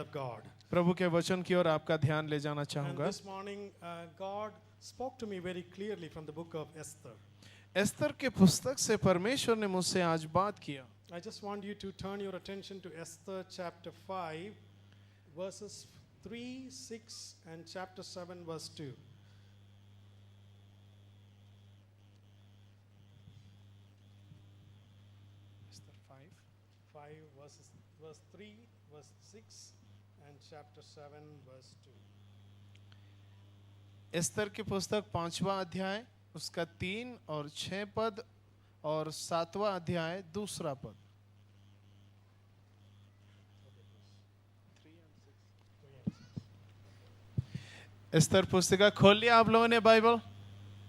of God. प्रभु के वचन की ओर आपका ध्यान ले जाना And चाहूंगा। this morning, God spoke to me very clearly from the book of Esther. Esther के पुस्तक से परमेश्वर ने मुझसे आज बात किया। I just want you to turn your attention to Esther chapter 5, verses 3, 6, and chapter 7, verse 2. Esther 5 verse 3, verse 6, and chapter 7, verse 2. Esther की पुस्तक 5वां अध्याय उसका 3 और 6 पद और 7वां अध्याय 2 पद। एस्तर पुस्तिका खोल लिया आप लोगों ने बाइबल?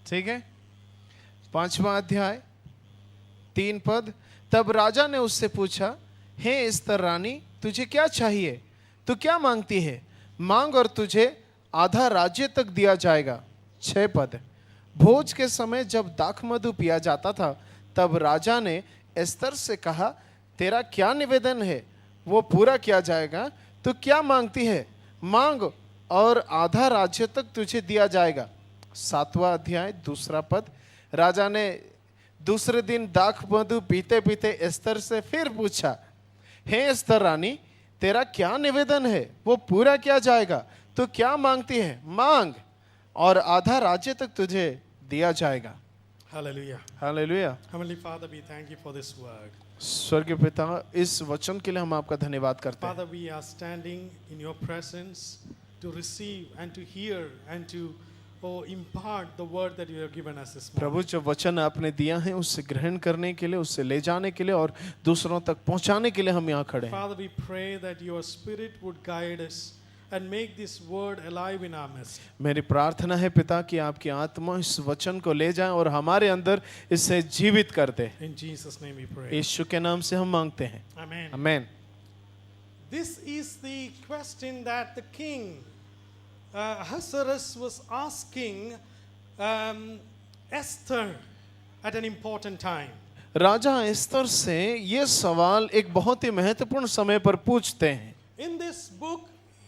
ठीक है। 5वां अध्याय 3 पद। तब राजा ने उससे पूछा, हे एस्तर रानी, तुझे क्या चाहिए? तू क्या मांगती है? मांग और तुझे आधा राज्य तक दिया जाएगा। 6 पद। भोज के समय जब दाख मधु पिया जाता था, तब राजा ने एस्तर से कहा, तेरा क्या निवेदन है? वो पूरा किया जाएगा। तू क्या मांगती है? मांग और आधा राज्य तक तुझे दिया जाएगा। 7वां अध्याय 2 पद। राजा ने दूसरे दिन दाख मधु पीते पीते एस्तर से फिर पूछा, हे एस्तर रानी, तेरा क्या निवेदन है? वो पूरा किया जाएगा। तू क्या मांगती है? मांग और आधा राज्य तक तुझे दिया जाएगा। Hallelujah. Hallelujah. Heavenly Father, we thank you for this word. स्वर्गीय पिता, इस वचन के लिए हम आपका धन्यवाद करते हैं। Father, we are standing in your presence to receive and to hear and to impart the word that you have given us this morning. प्रभु, जो वचन आपने दिया है उससे ग्रहण करने के लिए, उससे ले जाने के लिए और दूसरों तक पहुंचाने के लिए हम यहाँ खड़े हैं। Father, we pray that your spirit would guide us and make this word alive in our midst. मेरी प्रार्थना है पिता कि आपकी आत्मा इस वचन को ले जाए और हमारे अंदर इसे जीवित कर दे। In Jesus' name we pray. यीशु के नाम से हम मांगते हैं, Amen. आमीन। This is the question that the king Ahasuerus was asking Esther at an important time. राजा एस्तर से ये सवाल एक बहुत ही महत्वपूर्ण समय पर पूछते हैं। In this book,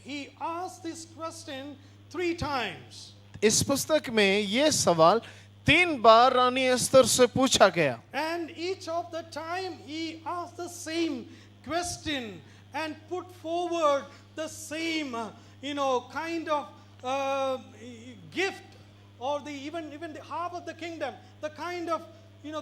he asked this question 3 times. इस पुस्तक में ये सवाल 3 बार रानी एस्तर से पूछा गया। And each of the time he asked the same question and put forward the same, kind of gift, or even the half of the kingdom, the kind of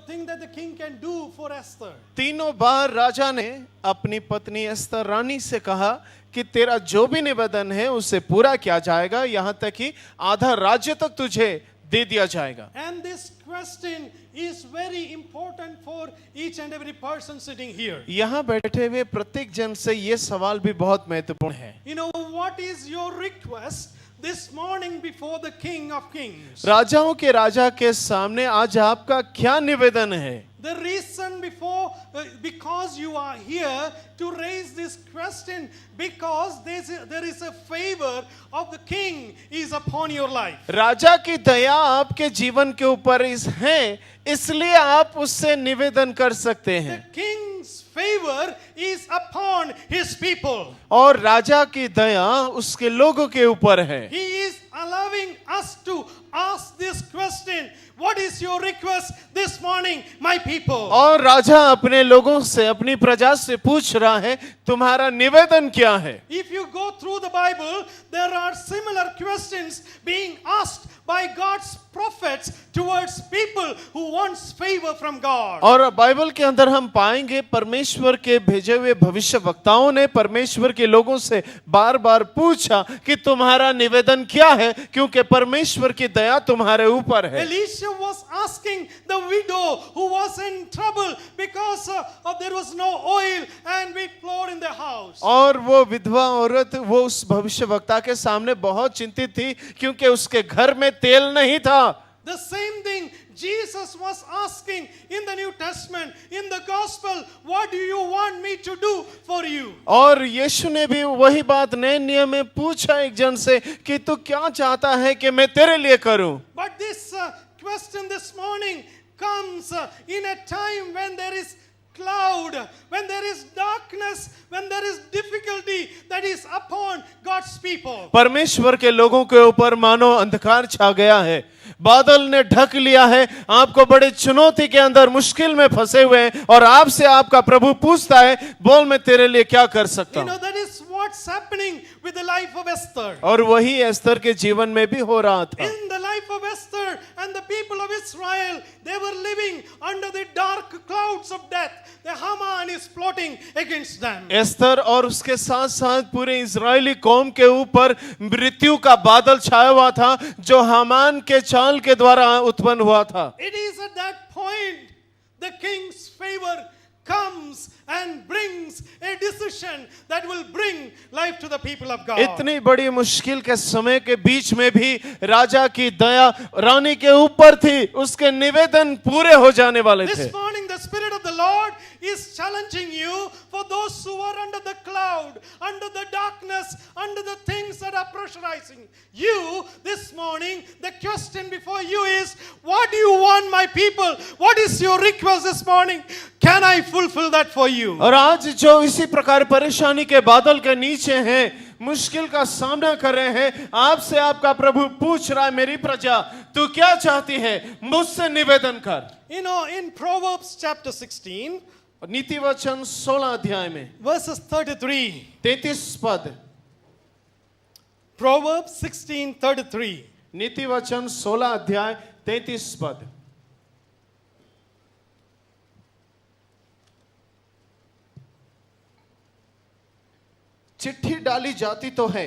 thing that the king can do for Esther. तीनों बार राजा ने अपनी पत्नी एस्तर रानी से कहा कि तेरा जो भी निवेदन है उसे पूरा किया जाएगा, यहाँ तक कि आधा राज्य तक तुझे दे दिया जाएगा। And this question is very important for each and every person sitting here. यहाँ बैठे हुए प्रत्येक जन से ये सवाल भी बहुत महत्वपूर्ण है। What is your request this morning before the King of Kings? राजाओं के राजा के सामने आज आपका क्या निवेदन है? The reason because you are here to raise this question, because there is a favor of the king is upon your life. राजा की दया आपके जीवन के ऊपर है, इसलिए आप उससे निवेदन कर सकते The हैं। king's favor is upon his people. और राजा की दया उसके लोगों के ऊपर है। He is allowing us to ask this question. What is your request this morning, my people? और राजा अपने लोगों से, अपनी प्रजा से पूछ रहा है, तुम्हारा निवेदन क्या है? If you go through the Bible, there are similar questions being asked by God's prophets towards people who wants favor from God. और बाइबल के अंदर हम पाएंगे परमेश्वर के भेजे हुए भविष्य वक्ताओं ने परमेश्वर के लोगों से बार बार पूछा कि तुम्हारा निवेदन क्या है, क्योंकि परमेश्वर की दया तुम्हारे ऊपर है। Elisha was asking the widow who was in trouble because there was no oil and wheat flour in the house. और वो विधवा औरत वो उस भविष्य वक्ता के सामने बहुत चिंतित थी क्योंकि उसके घर में तेल नहीं था। The same thing Jesus was asking in the New Testament, in the gospel, what do you want me to do for you? और यीशु ने भी वही बात नए नियम में पूछा एक जन से कि तू क्या चाहता है कि मैं तेरे लिए करूं। But this question this morning comes in a time when there is cloud, when there is darkness, when there is difficulty that is upon God's people. परमेश्वर के लोगों के ऊपर मानो अंधकार छा गया है, बादल ने ढक लिया है, आपको बड़े चुनौती के अंदर मुश्किल में फंसे हुए हैं और आपसे आपका प्रभु पूछता है, बोल मैं तेरे लिए क्या कर सकता हूं। That is what's happening with the life of Esther. और वही एस्तर के जीवन में भी हो रहा था। In the life of Esther and the people of Israel, they were living under the dark clouds of death. The Haman is plotting against them. Esther और उसके साथ साथ पूरे इजरायली कौम के ऊपर मृत्यु का बादल छाया हुआ था, जो हामान के चाल के द्वारा उत्पन्न हुआ था। It is at that point the king's favor comes and brings a decision that will bring life to the people of God. इतनी बड़ी मुश्किल के समय के बीच में भी राजा की दया रानी के ऊपर थी, उसके निवेदन पूरे हो जाने वाले थे। This morning the Spirit of the Lord is challenging you for those who are under the cloud, under the darkness, under the things that are pressurizing you. This morning the question before you is, what do you want, my people? What is your request this morning? Can I fulfill that for you? और आज जो इसी प्रकार परेशानी के बादल के नीचे हैं, मुश्किल का सामना कर रहे हैं, आपसे आपका प्रभु पूछ रहा है, मेरी प्रजा तू क्या चाहती है, मुझसे निवेदन कर। In Proverbs chapter 16, नीति वचन 16 अध्याय में verses 33. 33 पद, Proverbs 16:33. नीति वचन 16 अध्याय 33 पद। चिट्ठी डाली जाती तो है,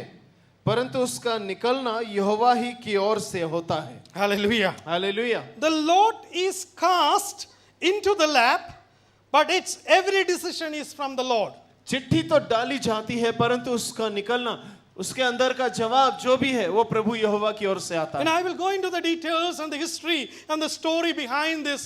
परंतु उसका निकलना यहोवा ही की ओर से होता है। Hallelujah. Hallelujah. The lot is cast into the lap, but its every decision is from the Lord. चिट्ठी तो डाली जाती है, परंतु उसका निकलना, उसके अंदर का जवाब जो भी है वो प्रभु यहोवा की ओर से आता And है। I will go into the details and the history and the story behind this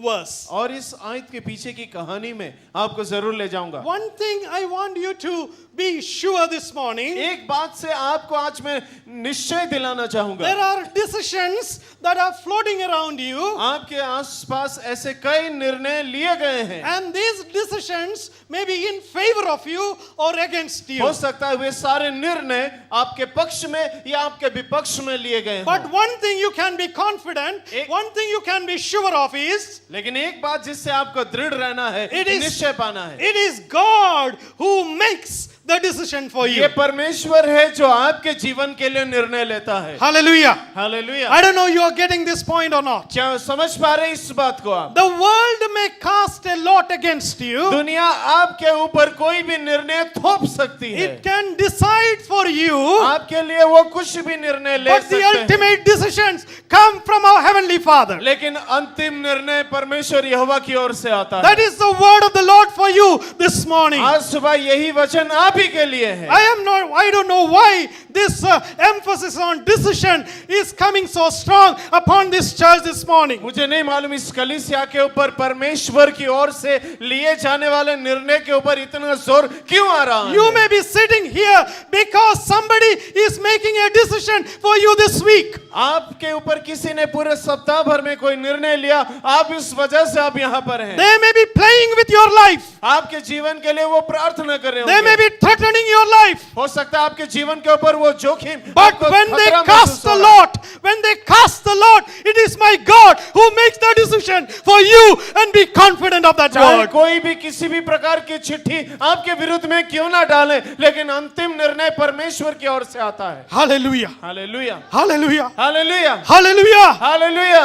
verse. और इस आयत के पीछे की कहानी में आपको जरूर ले जाऊंगा। One thing I want you to be sure this morning, एक बात से आपको आज मैं निश्चय दिलाना चाहूंगा, there are decisions that are floating around you, आपके आसपास ऐसे कई निर्णय लिए गए हैं, and these decisions may be in favor of you or against you. हो सकता है वे सारे निर्णय आपके पक्ष में या आपके विपक्ष में लिए गए हों। But one thing you can be confident, one thing you can be sure of is, लेकिन एक बात जिससे आपको दृढ़ रहना है, It is- निश्चय पाना है, it is God who makes the decision for you. ये परमेश्वर है जो आपके जीवन के लिए निर्णय लेता है। Hallelujah. Hallelujah. I don't know you are getting this point or not. क्या समझ पा रहे इस बात को आप? The world may cast a lot against you. दुनिया आपके ऊपर कोई भी निर्णय थोप सकती है, It can decide for you, आपके लिए वो कुछ भी निर्णय ले but the सकते हैं, ultimate decisions come from our Heavenly Father. लेकिन अंतिम निर्णय परमेश्वर यहोवा की ओर से आता है। That is the word of the Lord for you this morning. आज सुबह यही वचन आप ही के लिए है। I don't know why this emphasis on decision is coming so strong upon this church this morning. मुझे नहीं मालूम इस कलीसिया के ऊपर परमेश्वर की ओर से लिए जाने वाले निर्णय के ऊपर इतना जोर क्यों आ रहा है। You may be sitting here because somebody is making a decision for you this week. आपके ऊपर किसी ने पूरे सप्ताह भर में कोई निर्णय लिया, आप इस वजह से आप यहाँ पर हैं। They may be playing with your life. आपके जीवन के लिए वो प्रार्थना कर रहे They may होंगे, be threatening your life. हो सकता है आपके जीवन के ऊपर वो जोखिम, But आपको when they खतरा cast महसूस the हो रहा है। lot, when they cast the lot, it is my God who makes the decision for you, and be confident of that चाहे word. कोई भी किसी भी प्रकार की चिट्ठी आपके विरुद्ध में क्यों ना डाले, लेकिन अंतिम निर्णय परमेश्वर की ओर से आता है। Hallelujah. Hallelujah, Hallelujah. Hallelujah, Hallelujah. Hallelujah.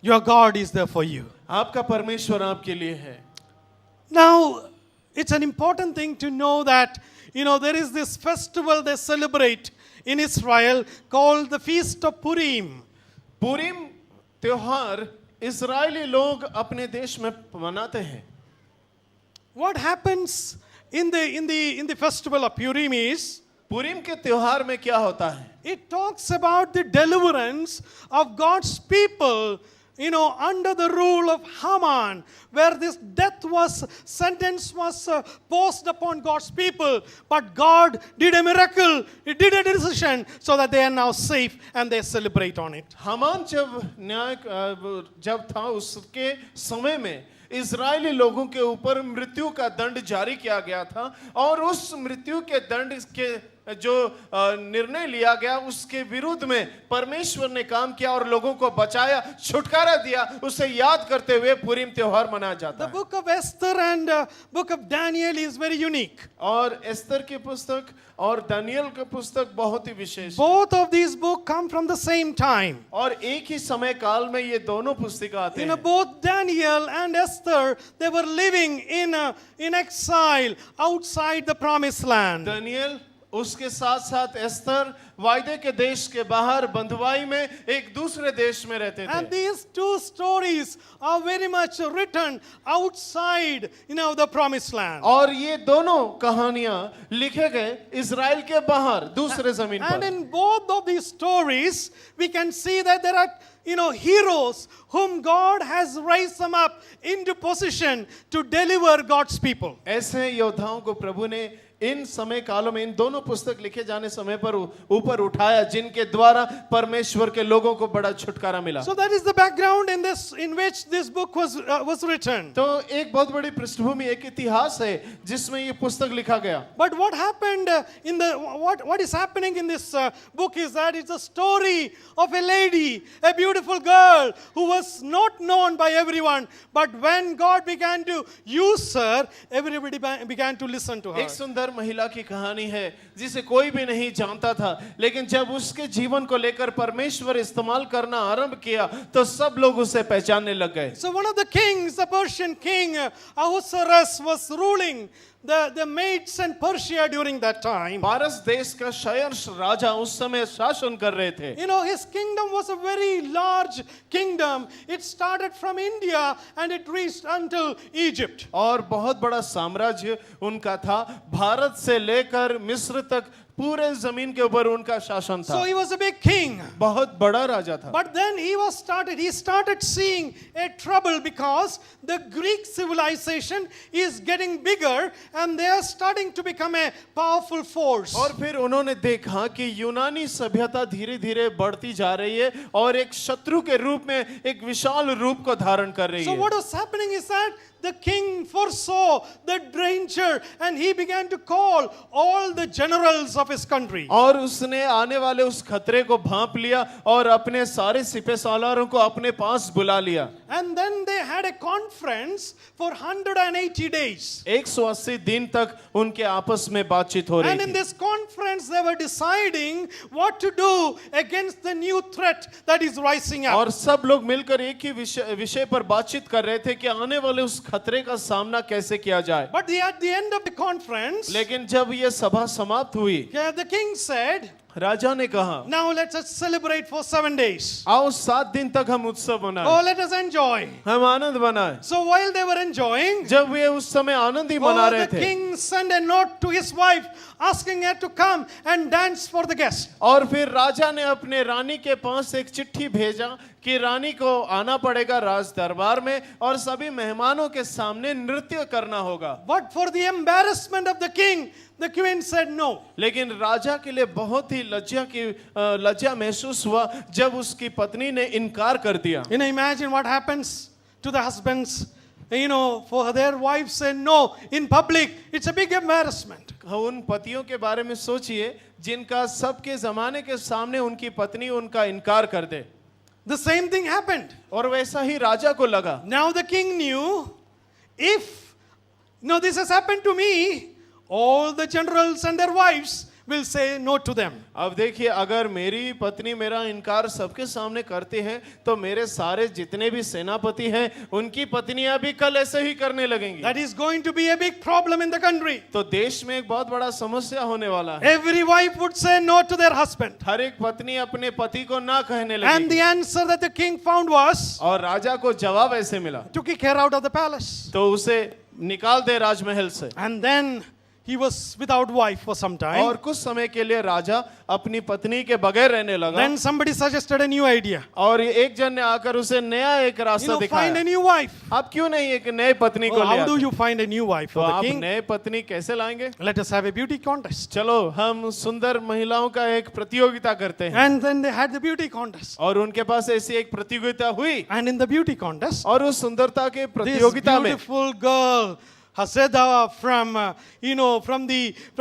Your God is there for you. आपका परमेश्वर आपके लिए है। Now, it's an important thing to know that, there is this festival they celebrate in Israel called the Feast of Purim. पुरीम त्योहार Israeli लोग अपने देश में मनाते हैं। What happens in the festival of Purim is, पुरीम के त्योहार में क्या होता है? it talks about the deliverance of God's people, under the rule of Haman, where this sentence was posed upon God's people. But God did a miracle. He did a decision so that they are now safe and they celebrate on it. Haman जब न्याय जब था उसके समय में Israeli लोगों के ऊपर मृत्यु का दंड जारी किया गया था और उस मृत्यु के दंड के जो निर्णय लिया गया उसके विरुद्ध में परमेश्वर ने काम किया और लोगों को बचाया, छुटकारा दिया। उसे याद करते हुए पुरीम त्योहार मनाया जाता The है। book of Esther and book of Daniel is very unique. और एस्तर की पुस्तक और दानियल की पुस्तक बहुत ही विशेष है। Both of these books come from the same time. और एक ही समय काल में ये दोनों पुस्तिका आते हैं। Both Daniel and Esther, they were living in exile outside the promised land. Daniel उसके साथ साथ एस्तर वायदे के देश के बाहर बंधुआई में एक दूसरे देश में रहते थे। And these two stories are very much written outside, the promised land. और ये दोनों कहानियां लिखे गए इजराइल के बाहर दूसरे जमीन And पर। in both of these stories, we can see that there are, heroes whom God has raised them up into position to deliver God's people. ऐसे योद्धाओं को प्रभु ने इन समय कालों में इन दोनों पुस्तक लिखे जाने समय पर ऊपर उठाया जिनके द्वारा परमेश्वर के लोगों को बड़ा छुटकारा मिला। So that is the background in which this book was written. तो एक बहुत बड़ी पृष्ठभूमि, एक इतिहास है जिसमें ये पुस्तक लिखा गया। But what happened what is happening in this book is that it's a story of a lady, a beautiful girl who was not known by everyone, but when God began to use her, everybody began to listen to her. एक सुंदर महिला की कहानी है जिसे कोई भी नहीं जानता था, लेकिन जब उसके जीवन को लेकर परमेश्वर इस्तेमाल करना आरंभ किया तो सब लोग उसे पहचानने लग गए। So one of the kings, the Persian king Ahasuerus, was ruling the Medes and Persia during that time. पारस देश का शयर्ष राजा उस समय शासन कर रहे थे। His kingdom was a very large kingdom. It started from India and it reached until Egypt. और बहुत बड़ा साम्राज्य उनका था, भारत से लेकर मिस्र तक पूरे जमीन के ऊपर उनका शासन था। So he was a big king. बहुत बड़ा राजा था। But then he started seeing a trouble because the Greek civilization is getting bigger and they are starting to become a powerful force. और फिर उन्होंने देखा कि यूनानी सभ्यता धीरे धीरे बढ़ती जा रही है और एक शत्रु के रूप में एक विशाल रूप को धारण कर रही So है। what was happening is that the king foresaw the danger and he began to call all the generals of his country. और उसने आने वाले उस खतरे को भांप लिया और अपने सारे सिपह सालारों को अपने पास बुला लिया। And then they had a conference for 180 days. 180 दिन तक उनके आपस में बातचीत हो रही And in थी। this conference they were deciding what to do against the new threat that is rising up. और सब लोग मिलकर एक ही विषय पर बातचीत कर रहे थे कि आने वाले उस खतरे का सामना कैसे किया जाए। But at the end of the conference, लेकिन जब ये सभा समाप्त हुई, the king said, राजा ने कहा, now let us celebrate for 7 days. आओ 7 दिन तक हम उत्सव Oh, मनाएं, let us enjoy. हम आनंद मनाएं। So while they were enjoying, जब वे उस समय आनंद ही मना रहे the थे king sent a note to his wife asking her to come and dance for the guest. और फिर राजा ने अपने रानी के पास एक चिट्ठी भेजा कि रानी को आना पड़ेगा राज दरबार में और सभी मेहमानों के सामने नृत्य करना होगा। But for the embarrassment of the king, the queen said no. लेकिन राजा के लिए बहुत ही लज्जा महसूस हुआ जब उसकी पत्नी ने इनकार कर दिया। Imagine what happens to the husbands, for their wives say no in public. It's a big embarrassment. उन पतियों के बारे में सोचिए जिनका सबके जमाने के सामने उनकी पत्नी उनका इनकार कर दे। The same thing happened. और वैसा ही राजा को लगा। Now the king knew, if this has happened to me, all the generals and their wives will say no to them. अब देखिए, अगर मेरी पत्नी मेरा इनकार सबके सामने करती है तो मेरे सारे जितने भी सेनापति हैं उनकी पत्नियां भी कल ऐसे ही करने लगेंगी। That is going to be a big problem in the country. तो देश में एक बहुत बड़ा समस्या होने वाला है। Every wife would say no to their husband. हर एक पत्नी अपने पति को ना कहने And लगेगी। the answer that the king found was और राजा को जवाब ऐसे मिला, to kick her out of the palace. तो उसे निकाल दे राजमहल से। And then he was without wife for some time. और कुछ समय के लिए राजा अपनी पत्नी के बगैर रहने लगा। Then somebody suggested a new idea. और एक जन ने आकर उसे नया एक रास्ता Find दिखाया। a new wife. आप क्यों नहीं एक नई पत्नी को ले How do आते? you find a new wife तो for the आप king? नए पत्नी कैसे लाएंगे? Let us have a beauty contest. चलो हम सुंदर महिलाओं का एक प्रतियोगिता करते हैं। And then they had the beauty contest. और उनके पास ऐसी एक प्रतियोगिता हुई। And in the beauty contest, और उस सुंदरता के this प्रतियोगिता में beautiful girl, Haseda, from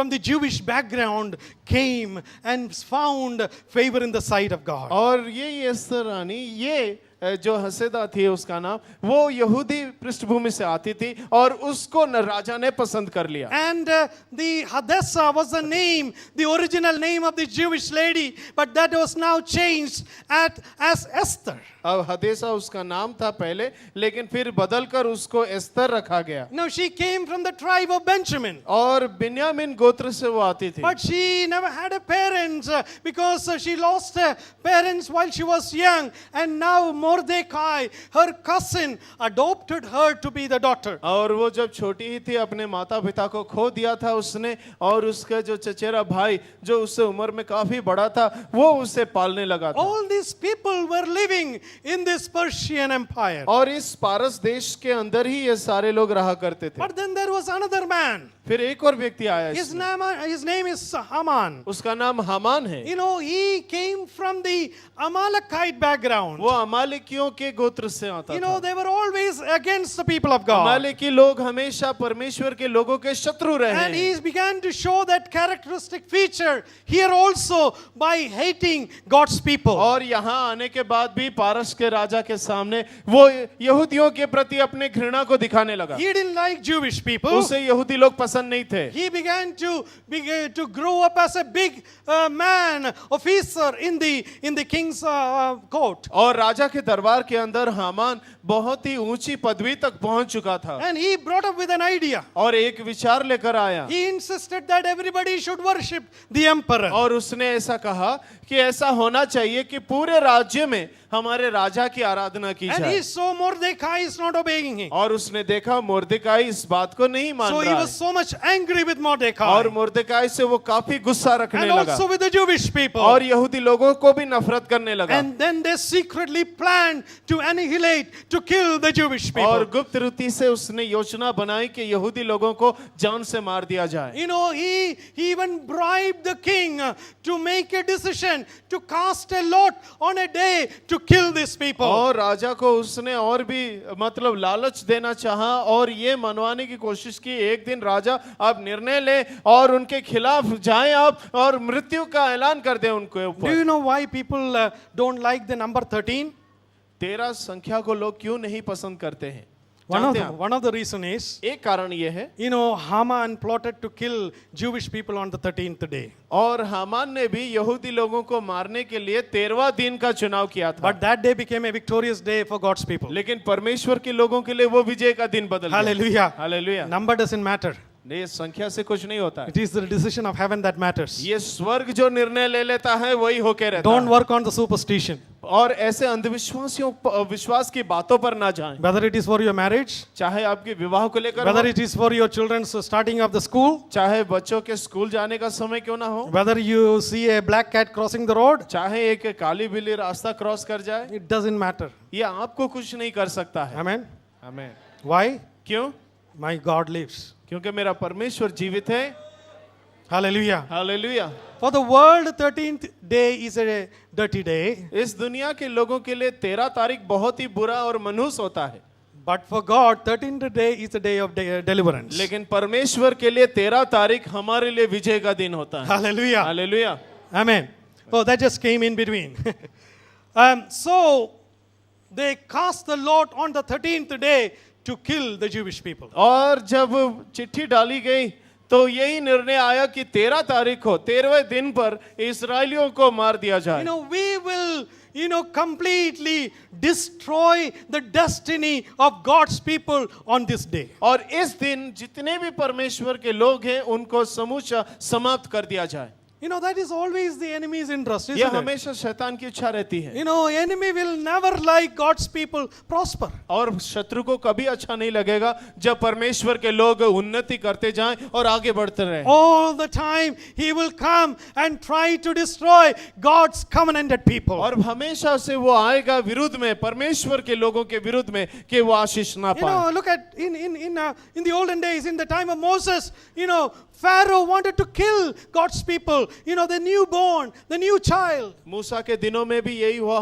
the Jewish background, came and found favor in the sight of God. और ये एस्तर रानी, ये जो हसेदा थी उसका नाम, वो यहूदी पृष्ठभूमि से आती थी और उसको राजा ने पसंद कर लिया। And the Hadassah was the name, the original name of the Jewish lady, but that was now changed as Esther. अब हदेसा उसका नाम था पहले, लेकिन फिर बदलकर उसको एस्तर रखा गया। Now she came from the tribe of Benjamin. और बिन्यामीन गोत्र से वो आती थी। But she never had a parents because she lost her parents while she was young, and now Mordecai, her cousin, adopted her to be the daughter. और वो जब छोटी ही थी अपने माता पिता को खो दिया था उसने, और उसका जो चचेरा भाई जो उससे उम्र में काफी बड़ा था वो उसे पालने लगा था। All these people were living in this Persian empire. और इस पारस देश के अंदर ही ये सारे लोग रहा करते थे। But then there was another man. फिर एक और व्यक्ति आया His इसमें। name is Haman. उसका नाम हामान है। You know, he came from the Amalekite background. वो अमालेकियों के गोत्र से आता You know, था। they were always against the people of God. अमालेकी लोग हमेशा परमेश्वर के लोगों के शत्रु रहे And हैं। he began to show that characteristic feature here also by hating God's people. और यहाँ आने के बाद भी पारस के राजा के सामने वो यहूदियों के प्रति अपने घृणा को दिखाने लगा। He didn't like Jewish people. उसे यहूदी लोग पसंद नहीं थे। He began to grow up as a big man, officer in the king's court. और राजा के दरबार के अंदर हामान बहुत ही ऊंची पदवी तक पहुंच चुका था। And he brought up with an idea. और एक विचार लेकर आया। He insisted that everybody should worship the emperor. और उसने ऐसा कहा कि ऐसा होना चाहिए कि पूरे राज्य में हमारे राजा की आराधना की And जाए। he saw Mordecai is not obeying him. और उसने देखा मुर्देकाई इस बात को नहीं मान So he रहा was है। so much angry with Mordecai. और मुर्देकाई से वो काफी गुस्सा रखने And लगा also with the Jewish people. और यहूदी लोगों को भी नफरत करने लगा। And then they secretly planned to annihilate, to kill the Jewish और people. गुप्त रीति से उसने योजना बनाई कि यहूदी लोगों को जान से मार दिया जाए। You know, he even bribed the king to make a decision to cast a lot on a day to kill these people. और राजा को उसने और भी मतलब लालच देना चाहा और ये मनवाने की कोशिश की एक दिन राजा आप निर्णय ले और उनके खिलाफ जाएं आप और मृत्यु का ऐलान कर दें उनके Do ऊपर। you know why people don't like the number 13? 13 संख्या को लोग क्यों नहीं पसंद करते हैं? One जानते हैं आप? of the reason is, एक कारण ये है, you know, Haman plotted to kill Jewish people on the 13th day. और हामान ने भी यहूदी लोगों को मारने के लिए 13वां दिन का चुनाव किया था। But that day became a victorious day for God's people. लेकिन परमेश्वर के लोगों के लिए वो विजय का दिन बदल गया। Hallelujah. Hallelujah. Number doesn't matter. ये संख्या से कुछ नहीं होता है। It is the decision of heaven that matters. ये स्वर्ग जो निर्णय ले लेता है वही होके रहता Don't है। work on the superstition. और ऐसे अंधविश्वासियों विश्वास की बातों पर ना जाएं। Whether it is for your marriage, चाहे आपके विवाह को लेकर whether हो, it is for your children's starting of the school, चाहे बच्चों के स्कूल जाने का समय क्यों ना हो, whether you see a black cat crossing the road, चाहे एक काली बिल्ली रास्ता क्रॉस कर जाए, it doesn't matter. ये आपको कुछ नहीं कर सकता है। Amen. आमीन। Why? क्यों? My God lives. क्योंकि मेरा परमेश्वर जीवित है। Hallelujah. Hallelujah. For the world, 13th day is a dirty day. इस दुनिया के लोगों के लिए 13 तारीख बहुत ही बुरा और मनहूस होता है, But for God, 13th day is the day of deliverance. लेकिन परमेश्वर के लिए 13 तारीख हमारे लिए विजय का दिन होता है। Hallelujah. Hallelujah. Amen. Oh, that just came in between. So they cast the lot on the 13th day to kill the Jewish people. और जब चिट्ठी डाली गई तो यही निर्णय आया कि 13 तारीख को 13वें दिन पर इस्राएलियों को मार दिया You जाए। know, we will, completely destroy the destiny of God's people on this day. और इस दिन जितने भी परमेश्वर के लोग हैं उनको समूचा समाप्त कर दिया जाए। You know, that is always the enemy's interest, यह isn't it? हमेशा शैतान की इच्छा रहती है। You know, enemy will never like God's people prosper. और शत्रु को कभी अच्छा नहीं लगेगा जब परमेश्वर के लोग उन्नति करते जाएं और आगे बढ़ते रहें। All the time he will come and try to destroy God's covenanted people. और हमेशा से वो आएगा विरुद्ध में, परमेश्वर के लोगों के विरुद्ध में, कि वो आशीष ना You know, पाए। look at in the olden days, in the time of Moses, you know, Pharaoh wanted to kill God's people. You know, the newborn, the new child. मूसा के दिनों में भी यही हो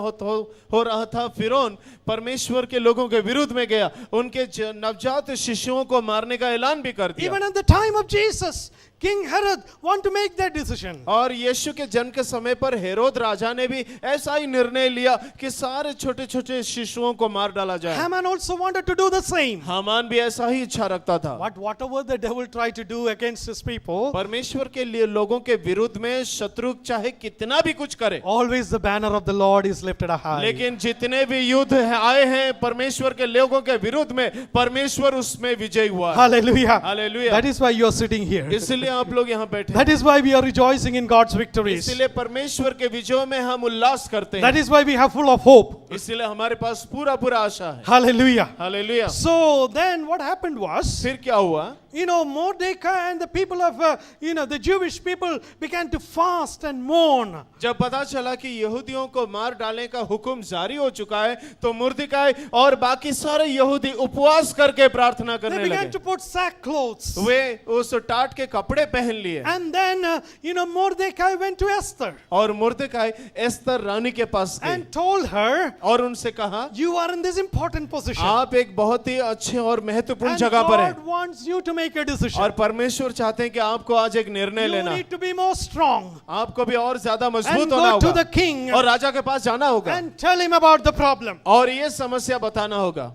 रहा था। फिरौन परमेश्वर के लोगों के विरुद्ध में गया, उनके नवजात शिशुओं को मारने का ऐलान भी कर दिया। Even at the time of Jesus, King Herod want to make that decision. और यीशु के जन्म के समय पर हेरोद राजा ने भी ऐसा ही निर्णय लिया कि सारे छोटे छोटे शिशुओं को मार डाला जाए। Haman also wanted to do the same. Haman भी ऐसा ही इच्छा रखता था। But whatever the devil tried to do against his people, परमेश्वर के लिए लोगों के विरुद्ध में शत्रु चाहे कितना भी कुछ करे, always the banner of the Lord is lifted high. लेकिन जितने भी युद्ध आए हैं परमेश्वर के लोगों के विरुद्ध में, परमेश्वर उसमें विजयी हुआ। Hallelujah. Hallelujah. That is why you are sitting here. इसलिए आप लोग यहाँ बैठे हैं। That is why we are rejoicing in God's victories. इसलिए परमेश्वर के विजयों में हम उल्लास करते That हैं। is why we have full of hope. इसलिए हमारे पास पूरा पूरा आशा है। Hallelujah. Hallelujah. So then what happened was, फिर क्या हुआ? you know, Mordecai and the people of, the Jewish people began to fast and mourn. जब पता चला कि यहूदियों को मार डालने का हुक्म जारी हो चुका है, तो मुर्दिकाई और बाकी सारे यहूदी उपवास करके प्रार्थना They करने began लगे। to put sackcloths. वे उस टाट के कपड़े पहन लिए And then, Mordecai went to Esther और मुर्दिकाई एस्तर रानी के पास गए and told her, और उनसे कहा, you are in this important position. आप एक बहुत ही अच्छे और महत्वपूर्ण And जगह पर हैं God wants you to make a decision. और परमेश्वर चाहते हैं कि आपको आज एक निर्णय You लेना, need to be more strong आपको भी और ज्यादा and मजबूत होना go to होगा the king और राजा के पास जाना होगा and tell him about the problem. और ये समस्या बताना होगा।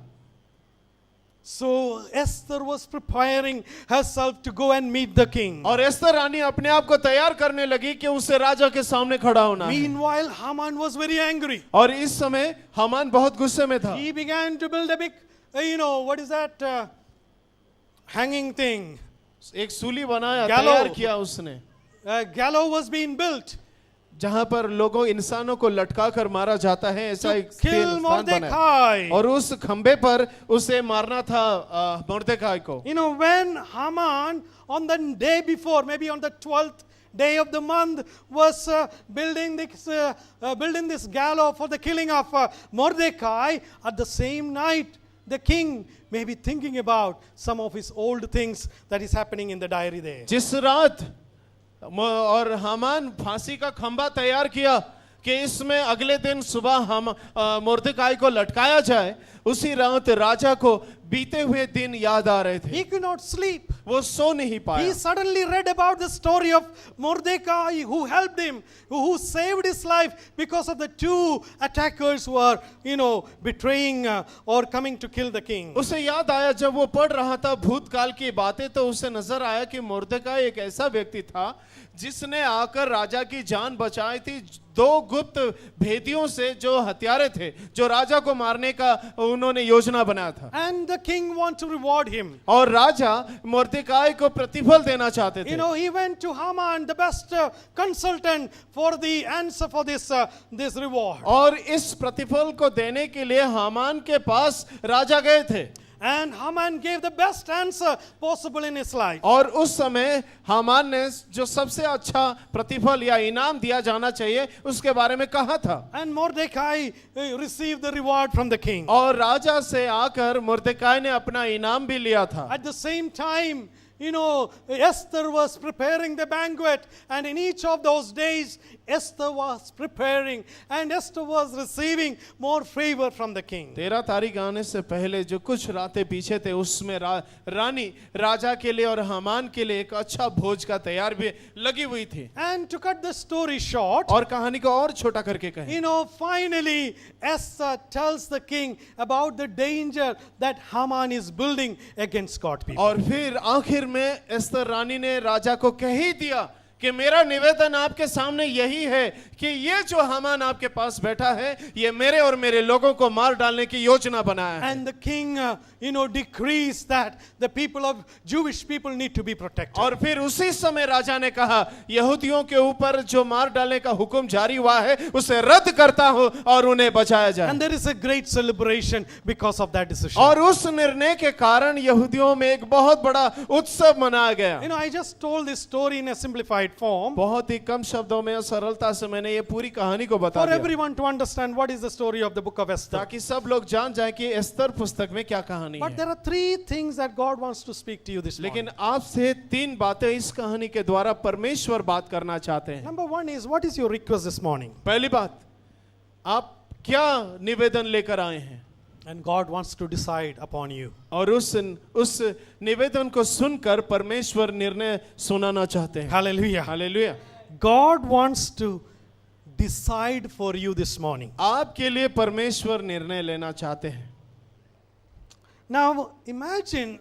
So Esther was preparing herself to go and meet the king. और एस्तर रानी अपने आप को तैयार करने लगी कि उसे राजा के सामने खड़ा होना है। Meanwhile, Haman was very angry. और इस समय हामान बहुत गुस्से में था। He began to build a big, what is that hanging thing? एक सूली बनाया, Gallows. तैयार किया उसने, A gallows was being built जहां पर लोगों इंसानों को लटका कर मारा जाता है, ऐसा to एक kill स्थान बनाया Mordecai. और उस खंबे पर उसे मारना था मुर्देकाई को। When Haman on the day before, maybe on the 12th day of the month, was building this gallows for the killing of Mordecai, at the same night the king may be thinking about some of his old things that is happening in the diary there. जिस रात और हामान फांसी का खंबा तैयार किया कि इसमें अगले दिन सुबह हम मुर्देकाई को लटकाया जाए, उसी रात राजा को बीते हुए दिन याद आ रहे थे। He could not sleep. वो सो नहीं He पाया। suddenly read about the story of Mordecai who helped him, who saved his life because of the two attackers who are, betraying or coming to kill the king. उसे याद आया जब वो पढ़ रहा था भूतकाल की बातें, तो उसे नजर आया कि मुर्देकाई एक ऐसा व्यक्ति था जिसने आकर राजा की जान बचाई थी दो गुप्त भेदियों से जो हत्यारे थे, जो राजा को मारने का उन्होंने योजना बनाया था। And the king want to reward him. और राजा मुर्देकाई को प्रतिफल देना चाहते थे। He went to Haman, the best consultant, for the answer for this reward. और इस प्रतिफल को देने के लिए हामान के पास राजा गए थे। And Haman gave the best answer possible in his life. और उस समय हामान ने जो सबसे अच्छा प्रतिफल या इनाम दिया जाना चाहिए उसके बारे में कहा था। And Mordecai received the reward from the king. और राजा से आकर मुर्देकाई ने अपना इनाम भी लिया था। At the same time, Esther was preparing the banquet, and in each of those days, Esther was preparing, and Esther was receiving more favor from the king. 13 तारीख आने से पहले जो कुछ रातें पीछे थे, उसमें रानी राजा के लिए और हामान के लिए एक अच्छा भोज का तैयार भी लगी हुई थी। And to cut the story short, और कहानी को और छोटा करके कहें, finally Esther tells the king about the danger that Haman is building against God's people. और फिर आखिर में एस्तर रानी ने राजा को कह ही दिया कि मेरा निवेदन आपके सामने यही है कि ये जो हामान आपके पास बैठा है, ये मेरे और मेरे लोगों को मार डालने की योजना बनाया है। And the king, decrees that the people of Jewish people need to be protected. और फिर उसी समय राजा ने कहा, यहूदियों के ऊपर जो मार डालने का हुक्म जारी हुआ है उसे रद्द करता हूं और उन्हें बचाया जाए। And there is a great celebration because of that decision. और उस निर्णय के कारण यहूदियों में एक बहुत बड़ा उत्सव मनाया गया। I just told this story in a simplified form बहुत ही कम शब्दों में और सरलता से मैंने ये पूरी कहानी को बता for दिया, everyone to understand what is the story of the book of Esther. ताकि सब लोग जान जाएं कि एस्तर पुस्तक में क्या कहानी But है। there are three things that God wants to speak to you this morning. लेकिन आपसे तीन बातें इस कहानी के द्वारा परमेश्वर बात करना चाहते हैं। Number one is, what is your request this morning? पहली बात, आप क्या निवेदन लेकर आए हैं? And God wants to decide upon you. और उस निवेदन को सुनकर परमेश्वर निर्णय सुनाना चाहते हैं। Hallelujah. Hallelujah. God wants to decide for you this morning. आपके लिए परमेश्वर निर्णय लेना चाहते हैं। Now imagine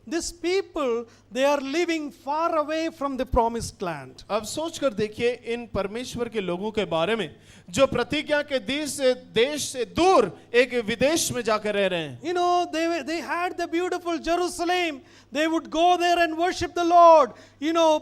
these people, they are living far away from the promised land. अब सोच कर देखिए इन परमेश्वर के लोगों के बारे में जो प्रतिज्ञा के देश से दूर एक विदेश में जाकर रह रहे हैं। They had the beautiful Jerusalem. They would go there and worship the Lord.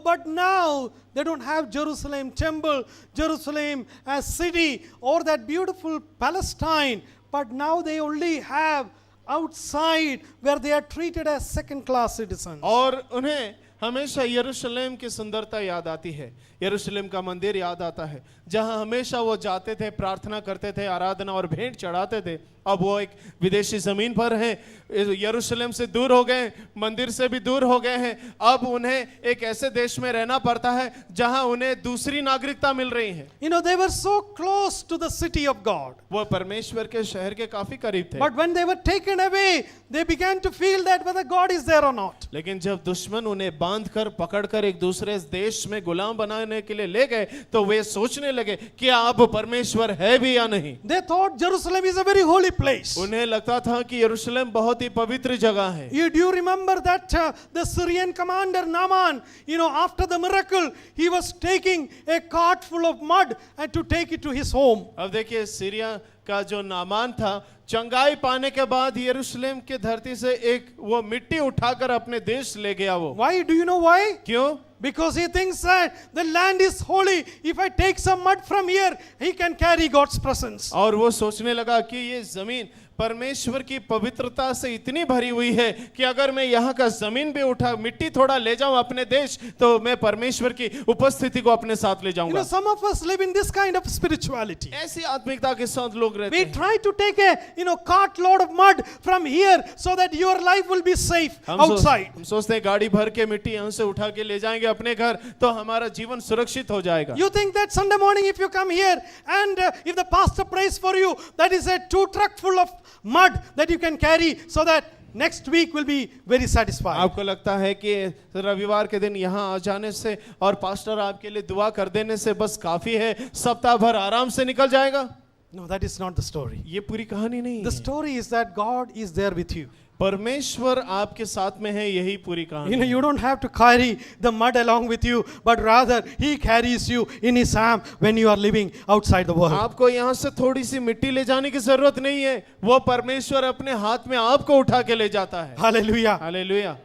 But now they don't have Jerusalem temple, Jerusalem as city, or that beautiful Palestine. But now they only have outside where they are treated as second class citizens. और उन्हें हमेशा यरूशलेम की सुंदरता याद आती है, यरूशलेम का मंदिर याद आता है, जहां हमेशा वो जाते थे, प्रार्थना करते थे, आराधना और भेंट चढ़ाते थे। अब वो एक विदेशी जमीन पर हैं, यरूशलेम से दूर हो गए, मंदिर से भी दूर हो गए हैं। अब उन्हें एक ऐसे देश में रहना पड़ता है जहां उन्हें दूसरी नागरिकता मिल रही है। They were so close to the city of God. वो परमेश्वर के शहर के काफी करीब थे। But when they were taken away, they began to feel that whether God is there or not. लेकिन जब दुश्मन उन्हें बांधकर पकड़कर एक दूसरे देश में गुलाम बनाने के लिए ले गए तो वे सोचने लगे कि अब परमेश्वर है भी या नहीं। They thought Jerusalem is a very holy place. उन्हें लगता था कि यरूशलेम बहुत ही पवित्र जगह है। Do you remember that the Syrian commander Naaman, after the miracle, he was taking a cart full of mud and to take it to his home. अब देखिए सीरिया का जो नामान था, चंगाई पाने के बाद यरूशलेम के धरती से एक वो मिट्टी उठाकर अपने देश ले गया वो। Why? Do you know why? क्यों? Because he thinks that the land is holy. If I take some mud from here, he can carry God's presence. और वो सोचने लगा कि ये जमीन परमेश्वर की पवित्रता से इतनी भरी हुई है कि अगर मैं यहाँ का जमीन भी उठा मिट्टी थोड़ा ले जाऊं अपने देश तो मैं परमेश्वर की उपस्थिति को अपने साथ ले जाऊंगा। Some of us live in this kind of spirituality. ऐसी आत्मिकता के साथ लोग रहते We हैं। try to take a cart load of mud from here so that your life will be safe outside. हम सोचते हैं गाड़ी भर के मिट्टी यहाँ से उठा के ले जाएंगे अपने घर तो हमारा जीवन सुरक्षित हो जाएगा। You think that Sunday morning if you come here and if the pastor prays for you, that is a 2 truck full of mud that you can carry so that next week will be very satisfied. आपको लगता है कि रविवार के दिन यहाँ आ जाने से और पास्टर आपके लिए दुआ कर देने से बस काफी है, सप्ताह भर आराम से निकल जाएगा? No, that is not the story. ये पूरी कहानी नहीं The है। story is that God is there with you. परमेश्वर आपके साथ में है, यही पूरी कहानी। You don't have to carry the mud along with you, but rather He carries you in His arm when you are living outside the world. आपको यहाँ से थोड़ी सी मिट्टी ले जाने की जरूरत नहीं है, वो परमेश्वर अपने हाथ में आपको उठा के ले जाता है। Hallelujah. Hallelujah.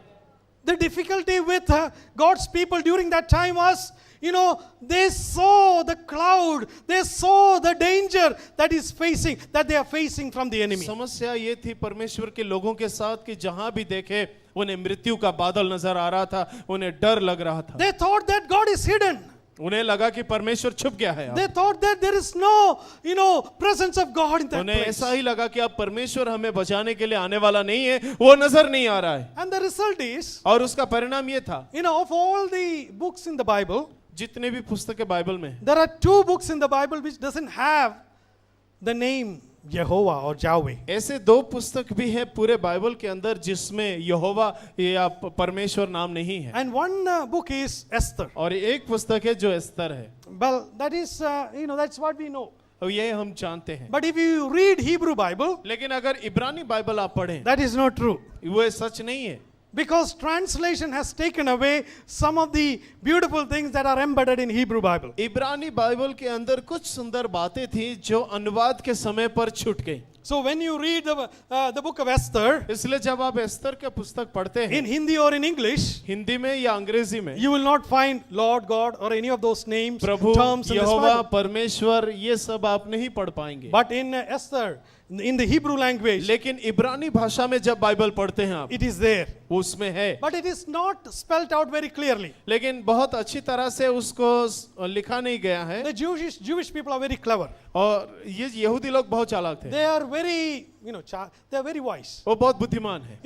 The difficulty with God's people during that time was, they saw the cloud, they saw the danger that they are facing from the enemy. समस्या ये थी परमेश्वर के लोगों के साथ कि जहां भी देखे उन्हें मृत्यु का बादल नजर आ रहा था, उन्हें डर लग रहा था। They thought that God is hidden. उन्हें लगा कि परमेश्वर छुप गया है। They thought that there is no, presence of God in that उन्हें place. ऐसा ही लगा कि अब परमेश्वर हमें बचाने के लिए आने वाला नहीं है, वो नजर नहीं आ रहा है। And the result is, और उसका परिणाम ये था, of all the books in the Bible, जितने भी पुस्तकें बाइबल में, there are 2 books in the Bible which doesn't have the name Jehovah or Yahweh. ऐसे 2 पुस्तक भी हैं पूरे बाइबल के अंदर जिसमें यहोवा या परमेश्वर नाम नहीं है। And one book is Esther. और एक पुस्तक है जो एस्तर है। Well, that is, that's what we know. और ये हम जानते हैं। But if you read Hebrew Bible, लेकिन अगर इब्रानी बाइबल आप पढ़ें, that is not true. वो सच नहीं है। Because translation has taken away some of the beautiful things that are embedded in Hebrew Bible. इब्रानी बाइबल के अंदर कुछ सुंदर बातें थी जो अनुवाद के समय पर छूट गई। So when you read the book of Esther इसलिए जब आप एस्तर के पुस्तक पढ़ते हैं in Hindi or in English, Hindi में या अंग्रेजी में, you will not find Lord God or any of those names, Prabhu, terms in this Jehovah, Bible. परमेश्वर, ये सब आप नहीं पढ़ पाएंगे। But in Esther, in the Hebrew language, लेकिन इब्रानी भाषा में जब बाइबल पढ़ते हैं आप, it is there. वो उसमें है, But it is not spelt out very clearly. लेकिन बहुत अच्छी तरह से उसको लिखा नहीं गया है। The Jewish people are very clever. और ये यहूदी लोग बहुत चालाक थे, They are very, they are very wise. वो बहुत बुद्धिमान है।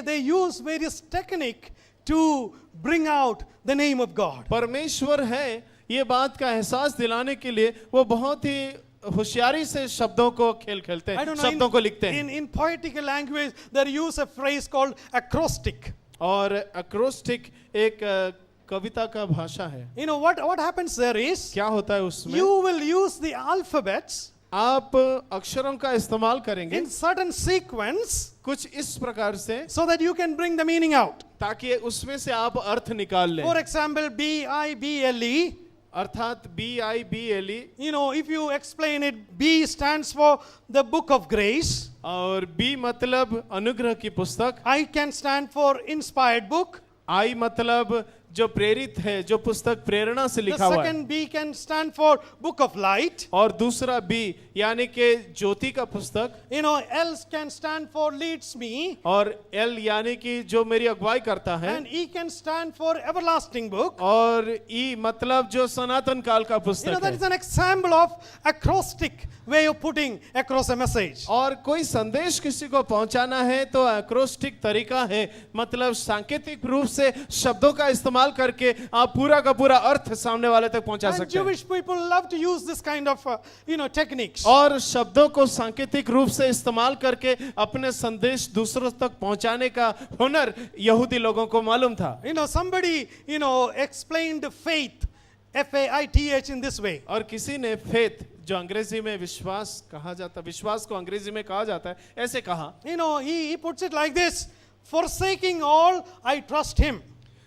They use various technique to bring out the name of God. परमेश्वर है ये बात का एहसास दिलाने के लिए वो बहुत ही होशियारी से शब्दों को खेलते I हैं, don't know, शब्दों को लिखते हैं। in poetical language, they use a phrase called acrostic. और एक्रोस्टिक एक कविता का भाषा है। What happens there is, क्या होता है उसमें? you will use the alphabets आप अक्षरों का इस्तेमाल करेंगे in certain sequence कुछ इस प्रकार से, so that you can bring the meaning out. ताकि उसमें से आप अर्थ निकाल लें। For example, Bible, अर्थात BIBLE, if you explain it, B stands for the book of grace. और B मतलब अनुग्रह की पुस्तक, I can stand for inspired book. I मतलब जो प्रेरित है, जो पुस्तक प्रेरणा से The लिखा हुआ है, second B can stand for book of light. और दूसरा B यानी कि ज्योति का पुस्तक, L can stand for leads me. और L यानी कि जो मेरी अगुवाई करता है, And E can stand for everlasting book. और E मतलब जो सनातन काल का पुस्तक That है। is an example of acrostic way of putting across a message. और कोई संदेश किसी को पहुंचाना है तो एक्रोस्टिक तरीका है, मतलब सांकेतिक रूप से शब्दों का इस्तेमाल करके आप पूरा का पूरा अर्थ सामने वाले तक पहुंचा And सकते हैं। Jewish people love to use this kind of techniques. और शब्दों को सांकेतिक रूप से इस्तेमाल करके अपने संदेश दूसरों तक पहुंचाने का हुनर यहूदी लोगों को मालूम था। Somebody explained faith, FAITH, in this way. और किसी ने फेथ, जो अंग्रेजी में विश्वास कहा जाता, विश्वास को अंग्रेजी में कहा जाता है, ऐसे कहा। He puts it like this: forsaking all, I trust him.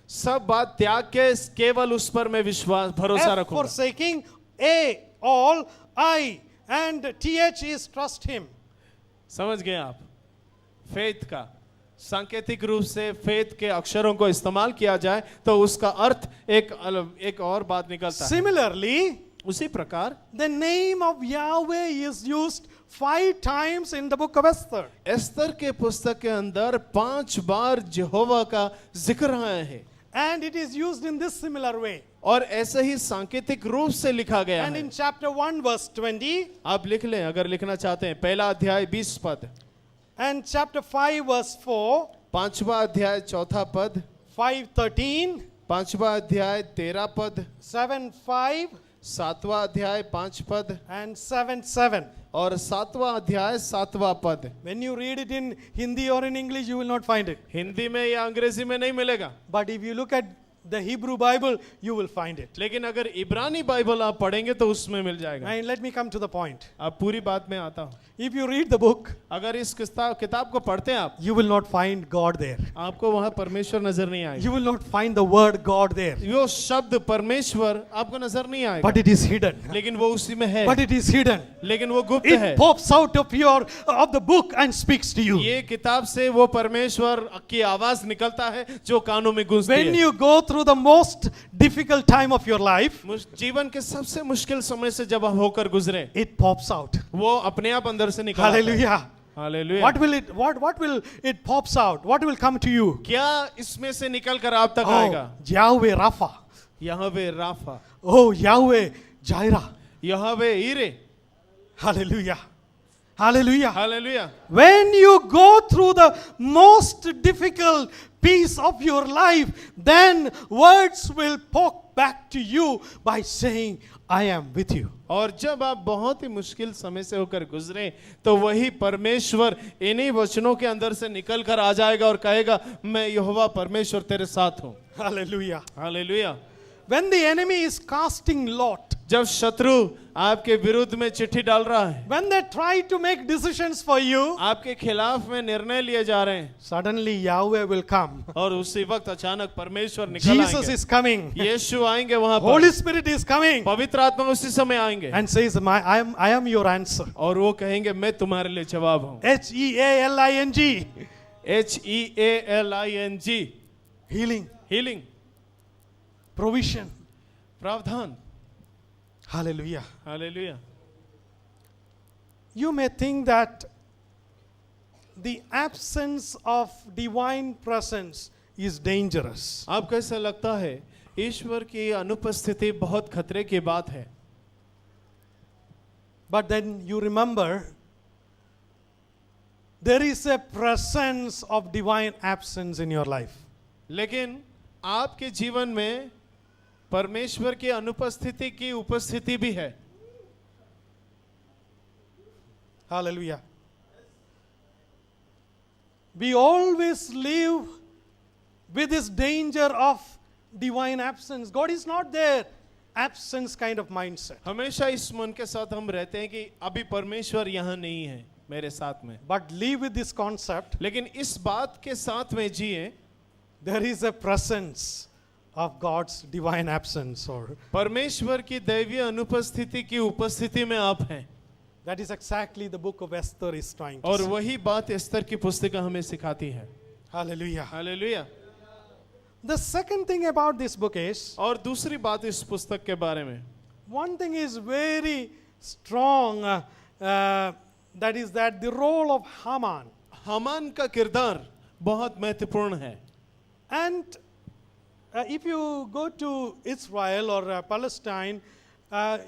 सब बात त्याग के केवल उस पर मैं विश्वास भरोसा F रखूंगा। forsaking, A all, I, and TH is trust him. समझ गए आप? फेथ का सांकेतिक रूप से फेथ के अक्षरों को इस्तेमाल किया जाए तो उसका अर्थ एक और बात निकलता है। Similarly, उसी प्रकार the name of Yahweh is used 5 times in the book of Esther. Esther के पुस्तक के अंदर 5 बार यहोवा का जिक्र आया है, And it is used in this similar way. और ऐसे ही सांकेतिक रूप से लिखा गया And है। in chapter 1 verse 20, आप लिख लें अगर लिखना चाहते हैं, पहला अध्याय 20 पद, and chapter 5 verse 4, 5वां अध्याय 4था पद, 5:13, 5वां अध्याय 13 पद, 7:5, 7वां अध्याय 5 पद, and 7:7. और 7वां अध्याय 7वां पद। When you read it in Hindi or in English, you will not find it. Hindi में या अंग्रेजी में नहीं मिलेगा, But if you look at the Hebrew Bible, you will find it. लेकिन अगर इब्रानी बाइबल आप पढ़ेंगे तो उसमें मिल जाएगा। And let me come to the point. अब पूरी बात में आता हूँ। If you read the book, अगर इस किताब को पढ़ते हैं आप, you will not find God there. आपको वहाँ परमेश्वर नजर नहीं आएगा। You will not find the word God there. वो शब्द परमेश्वर आपको नजर नहीं आएगा, But it is hidden. लेकिन वो उसी में है, But it is hidden. लेकिन वो गुप्त It है। pops out of the book and speaks to you. ये किताब से वो परमेश्वर की आवाज निकलता है जो कानों में गूंजती When है। you go through the most difficult time of your life, जीवन के सबसे मुश्किल समय से जब आप होकर गुजरे, it pops out. वो अपने आप अंदर से निकलता है। Hallelujah. Hallelujah. What will it pops out? What will come to you? क्या इसमें से निकल कर आप तक Oh, आएगा? Yahweh Rapha. यहोवे Rafa, Oh, Yahweh Jireh. यहोवे ईरे। Hallelujah. Hallelujah. Hallelujah. When you go through the most difficult piece of your life, then words will poke back to you by saying, I am with you. और जब आप बहुत ही मुश्किल समय से होकर गुजरे तो वही परमेश्वर इन्हीं वचनों के अंदर से निकल कर आ जाएगा और कहेगा, मैं यहोवा परमेश्वर तेरे साथ हूँ। Hallelujah. Hallelujah. When the enemy is casting lot, जब शत्रु आपके विरुद्ध में चिट्ठी डाल रहा है, when they try to make decisions for you, आपके खिलाफ में निर्णय लिए जा रहे हैं, suddenly Yahweh will come. और उसी वक्त अचानक परमेश्वर निकल Jesus आएंगे, is coming. यीशु आएंगे वहां पर, Holy Spirit is coming पवित्र आत्मा उसी समय आएंगे and says, I am your answer. और वो कहेंगे मैं तुम्हारे लिए जवाब हूं। HEALING. HEALING, Healing, healing, provision. प्रावधान। Hallelujah. Hallelujah. You may think that the absence of divine presence is dangerous. आपको ऐसा लगता है ईश्वर की अनुपस्थिति बहुत खतरे की बात है, But then you remember there is a presence of divine absence in your life. लेकिन आपके जीवन में परमेश्वर की अनुपस्थिति की उपस्थिति भी है। Hallelujah. We always live with this danger of divine absence. God is not there. Absence kind of mindset. हमेशा इस मन के साथ हम रहते हैं कि अभी परमेश्वर यहाँ नहीं है मेरे साथ में, But live with this concept. लेकिन इस बात के साथ में जिए There is a presence of God's divine absence. Or परमेश्वर की दैवीय अनुपस्थिति की उपस्थिति में आप हैं। that is exactly the book of Esther is trying to और say. वही बात एस्तर की पुस्तिका हमें सिखाती है। Hallelujah. Hallelujah. The second thing about this book is, और दूसरी बात इस पुस्तक के बारे में, one thing is very strong, that is that the role of Haman. Haman का किरदार बहुत महत्वपूर्ण है। And if you go to Israel or Palestine,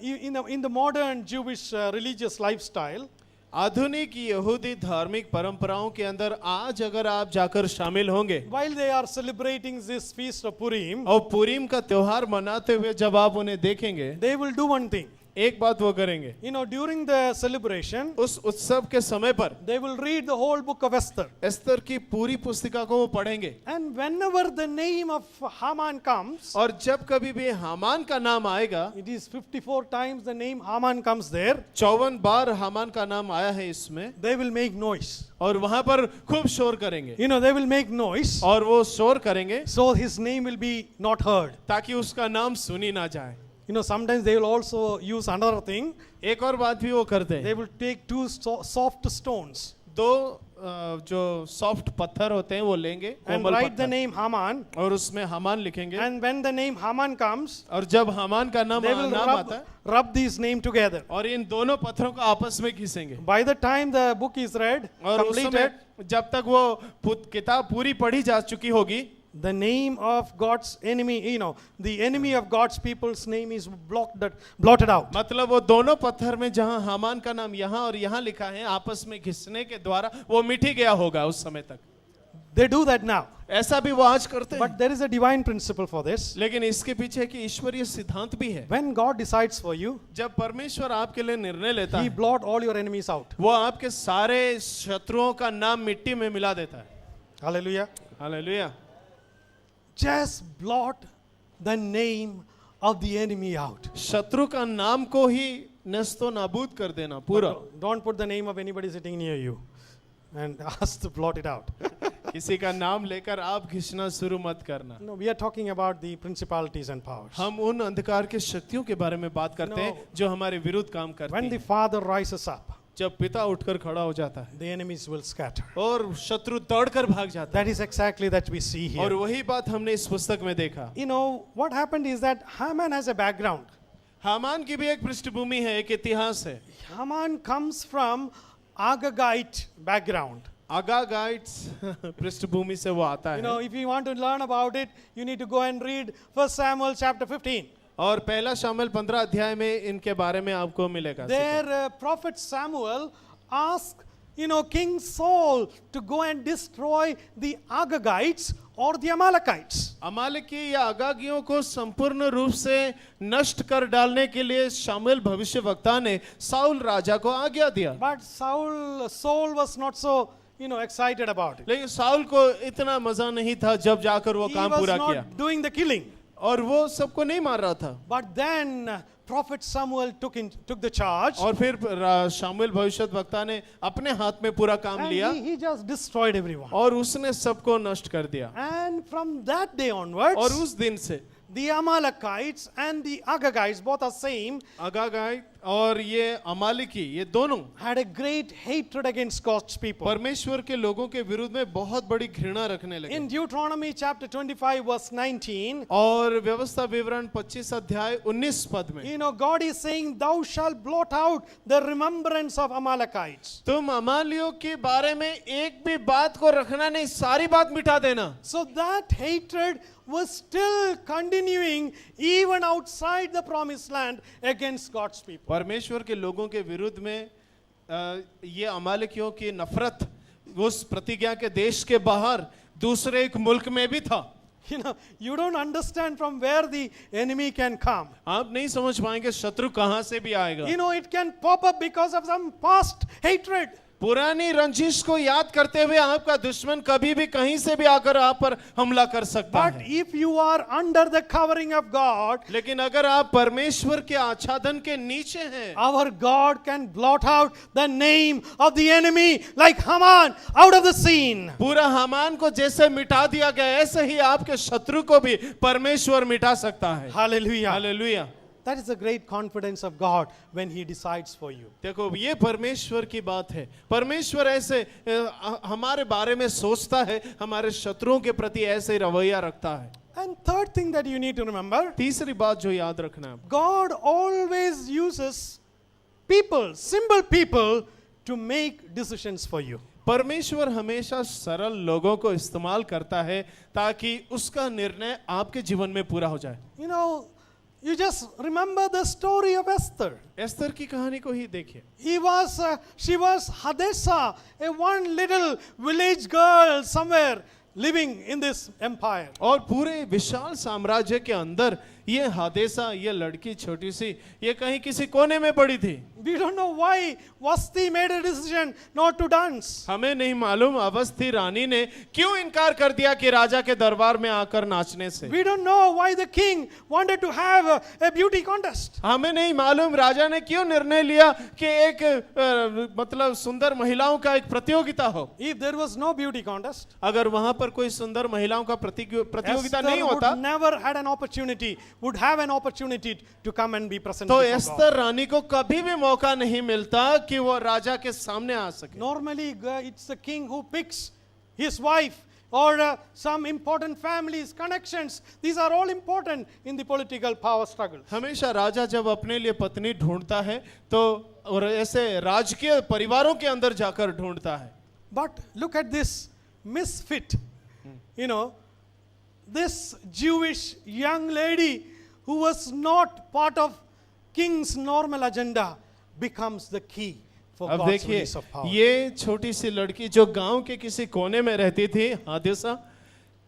in the modern Jewish religious lifestyle, आधुनिक यहूदी धार्मिक परंपराओं के अंदर आज अगर आप जाकर शामिल होंगे, while they are celebrating this feast of Purim, और पुरीम का त्योहार मनाते हुए जब आप उन्हें देखेंगे, they will do one thing. एक बात वो करेंगे, During the celebration, उस उत्सव के समय पर they will read the whole book of Esther. Esther की पूरी पुस्तिका को वो पढ़ेंगे, And whenever the name of Haman comes, और जब कभी भी हामान का नाम आएगा, it is 54 times the name Haman comes there, 54 बार हामान का नाम आया है इसमें, they will make noise. और वहां पर खूब शोर करेंगे, They will make noise, और वो शोर करेंगे so his name will be not heard. ताकि उसका नाम सुनी ना जाए। Sometimes they will also use another thing. एक और बात भी वो करते हैं, They will take two soft stones दो जो सॉफ्ट पत्थर होते हैं वो लेंगे, and कोमल write the पत्थर, name Haman. और उसमें हामान लिखेंगे, And when the name Haman comes, और जब हामान का नाम they will आता है, rub these names together. और इन दोनों पत्थरों को आपस में घिसेंगे, By the time the book is read, और उस समय completed, जब तक वो किताब पूरी पढ़ी जा चुकी होगी, the name of God's enemy, the enemy of God's people's name is blotted out. मतलब वो दोनों पत्थर में जहां हामान का नाम यहाँ और यहाँ लिखा है, आपस में घिसने के द्वारा वो मिटी गया होगा उस समय तक। They do that now. ऐसा भी वो आज करते हैं, But there is a divine principle for this. लेकिन इसके पीछे की ईश्वरीय सिद्धांत भी है। When God decides for you, जब परमेश्वर आपके लिए निर्णय लेता He है, blot all your enemies out. वो आपके सारे शत्रुओं का नाम मिट्टी में मिला देता है। Hallelujah. Hallelujah. Just blot the name of the enemy out. शत्रु का नाम को ही नस्तो नाबूद कर देना पूरा। Don't put the name of anybody sitting near you and ask to blot it out. किसी का नाम लेकर आप घिसना शुरू मत करना। No, we are talking about the principalities and powers. हम उन अंधकार के शक्तियों के बारे में बात करते हैं जो हमारे विरुद्ध काम करती When the हैं। Father rises up, जब पिता उठकर खड़ा हो जाता है the enemies will scatter. और शत्रु दौड़कर भाग जाता है, That is exactly that we see और here. वही बात हमने इस पुस्तक में देखा। What happened is that Haman has a background. Haman की भी एक पृष्ठभूमि है, एक इतिहास है। Haman comes from Agagite background. अगागाइट्स पृष्ठभूमि से वो आता है। If you want to learn about it, you need to go and read 1 Samuel chapter 15. और पहला शामिल 15 अध्याय में इनके बारे में आपको मिलेगा। There prophet Samuel asked King Saul to go and destroy the Agagites or the Amalekites. अमालेकी या अगागियों को संपूर्ण रूप से नष्ट कर डालने के लिए शामिल भविष्यवक्ता ने साउल राजा को आज्ञा दिया। But Saul was not so excited about it. लेकिन साउल को इतना मजा नहीं था जब जाकर वो He काम was पूरा not किया, doing the killing. और वो सबको नहीं मार रहा था। But then Prophet Samuel took the charge. और फिर शामुएल भविष्यद्वक्ता ने अपने हाथ में पूरा काम And लिया he just destroyed everyone. और उसने सबको नष्ट कर दिया। And from that day onwards, और उस दिन से the Amalekites and the Agagites, both are same, अगागाई और ये अमालिकी, ये दोनों had a great hatred against God's people. परमेश्वर के लोगों के विरुद्ध में बहुत बड़ी घृणा रखने लगे। In Deuteronomy chapter 25 verse 19, और व्यवस्था विवरण 25 अध्याय 19 पद में you know, God is saying, thou shalt blot out the remembrance of Amalekites. तुम अमालियों के बारे में एक भी बात को रखना नहीं, सारी बात मिटा देना। So that hatred was still continuing even outside the promised land against God's people. परमेश्वर के लोगों के विरुद्ध में ये अमालिकियों की नफरत उस प्रतिज्ञा के देश के बाहर दूसरे एक मुल्क में भी था। You know, you don't understand from where the enemy can come. आप नहीं समझ पाएंगे शत्रु कहां से भी आएगा। You know, it can pop up because of some past hatred. पुरानी रंजिश को याद करते हुए आपका दुश्मन कभी भी कहीं से भी आकर आप पर हमला कर सकता But है। if you are under the covering of God, लेकिन अगर आप परमेश्वर के आच्छादन के नीचे हैं, our God can blot out the name of the enemy like Haman out of the scene. पूरा हामान को जैसे मिटा दिया गया ऐसे ही आपके शत्रु को भी परमेश्वर मिटा सकता है। Hallelujah. Hallelujah. That is the great confidence of God when He decides for you. देखो ये परमेश्वर की बात है। परमेश्वर ऐसे हमारे बारे में सोचता है, हमारे शत्रुओं के प्रति ऐसे रवैया रखता है। And third thing that you need to remember, तीसरी बात जो याद रखना है, God always uses people, simple people, to make decisions for you. परमेश्वर हमेशा सरल लोगों को इस्तेमाल करता है ताकि उसका निर्णय आपके जीवन में पूरा हो जाए। You know, you just remember the story of Esther. Esther की कहानी को ही देखिए। She was Hadassah, a one little village girl somewhere living in this empire. और पूरे विशाल साम्राज्य के अंदर ये हादेसा, ये लड़की छोटी सी, ये कहीं किसी कोने में पड़ी थी। We don't know why Vasti made a decision not to dance. हमें नहीं मालूम अवस्थी रानी ने क्यों इनकार कर दिया कि राजा के दरबार में आकर नाचने से। We don't know why the king wanted to have a beauty contest. हमें नहीं मालूम राजा ने क्यों निर्णय लिया कि एक मतलब सुंदर महिलाओं का एक प्रतियोगिता हो। If there was no beauty contest, अगर वहां पर कोई सुंदर महिलाओं का प्रतियोगिता Esther नहीं होता would have an opportunity to come and be present तो before God. एस्तर रानी को कभी भी मौका नहीं मिलता कि वो राजा के सामने आ सके। Normally it's the king who picks his wife or some important families, connections. These are all important in the political power struggle. हमेशा राजा जब अपने लिए पत्नी ढूंढता है तो और ऐसे राजकीय परिवारों के अंदर जाकर ढूंढता है। But look at this misfit, you know, this Jewish young lady who was not part of king's normal agenda becomes the key for अब God's देखिए release of power. ये छोटी सी लड़की जो गांव के किसी कोने में रहती थी, हादिसा,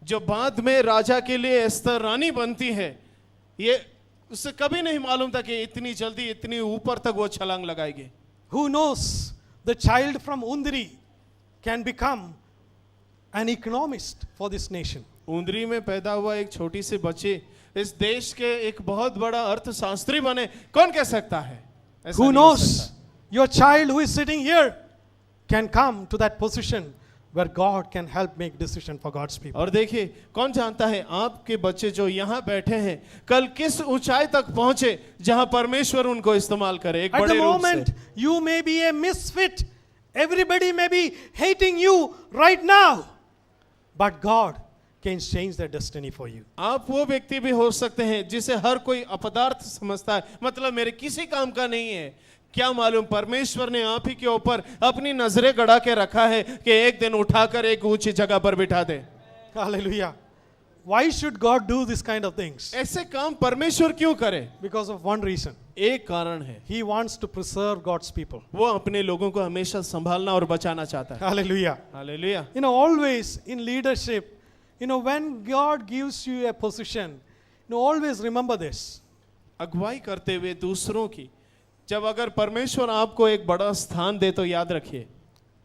जो बाद में राजा के लिए एस्तर रानी बनती है, ये उसे कभी नहीं मालूम था कि इतनी जल्दी इतनी ऊपर तक वो छलांग लगाएगी। Who knows, the child from Undri can become an economist for this nation. उंदरी में पैदा हुआ एक छोटी सी बच्ची इस देश के एक बहुत बड़ा अर्थशास्त्री बने, कौन कह सकता है? ऐसा Who नहीं हो knows, सकता। your child who is sitting here can come to that position where God can help make decision for God's people. और देखिए कौन जानता है आपके बच्चे जो यहाँ बैठे हैं कल किस ऊंचाई तक पहुंचे जहां परमेश्वर उनको इस्तेमाल करे एक At बड़े the रूप moment, से। you may be a misfit. Everybody may be hating you right now. But God can change their destiny for you. आप वो व्यक्ति भी हो सकते हैं जिसे हर कोई अपदार्थ समझता है, मतलब मेरे किसी काम का नहीं है। क्या मालूम परमेश्वर ने आप ही के ऊपर अपनी नजरें गड़ा के रखा है कि एक दिन उठाकर एक ऊंची जगह पर बिठा दे। Hallelujah. Why should God do this kind of things? ऐसे काम परमेश्वर क्यों करे? Because of one reason. एक कारण है, He wants to preserve God's people. वो अपने लोगों को हमेशा संभालना और बचाना चाहता है। Hallelujah. Hallelujah. You know, always in leadership, you know, when God gives you a position, you know, always remember this. अगुवाई करते हुए दूसरों की, जब अगर परमेश्वर आपको एक बड़ा स्थान दे तो याद रखिए,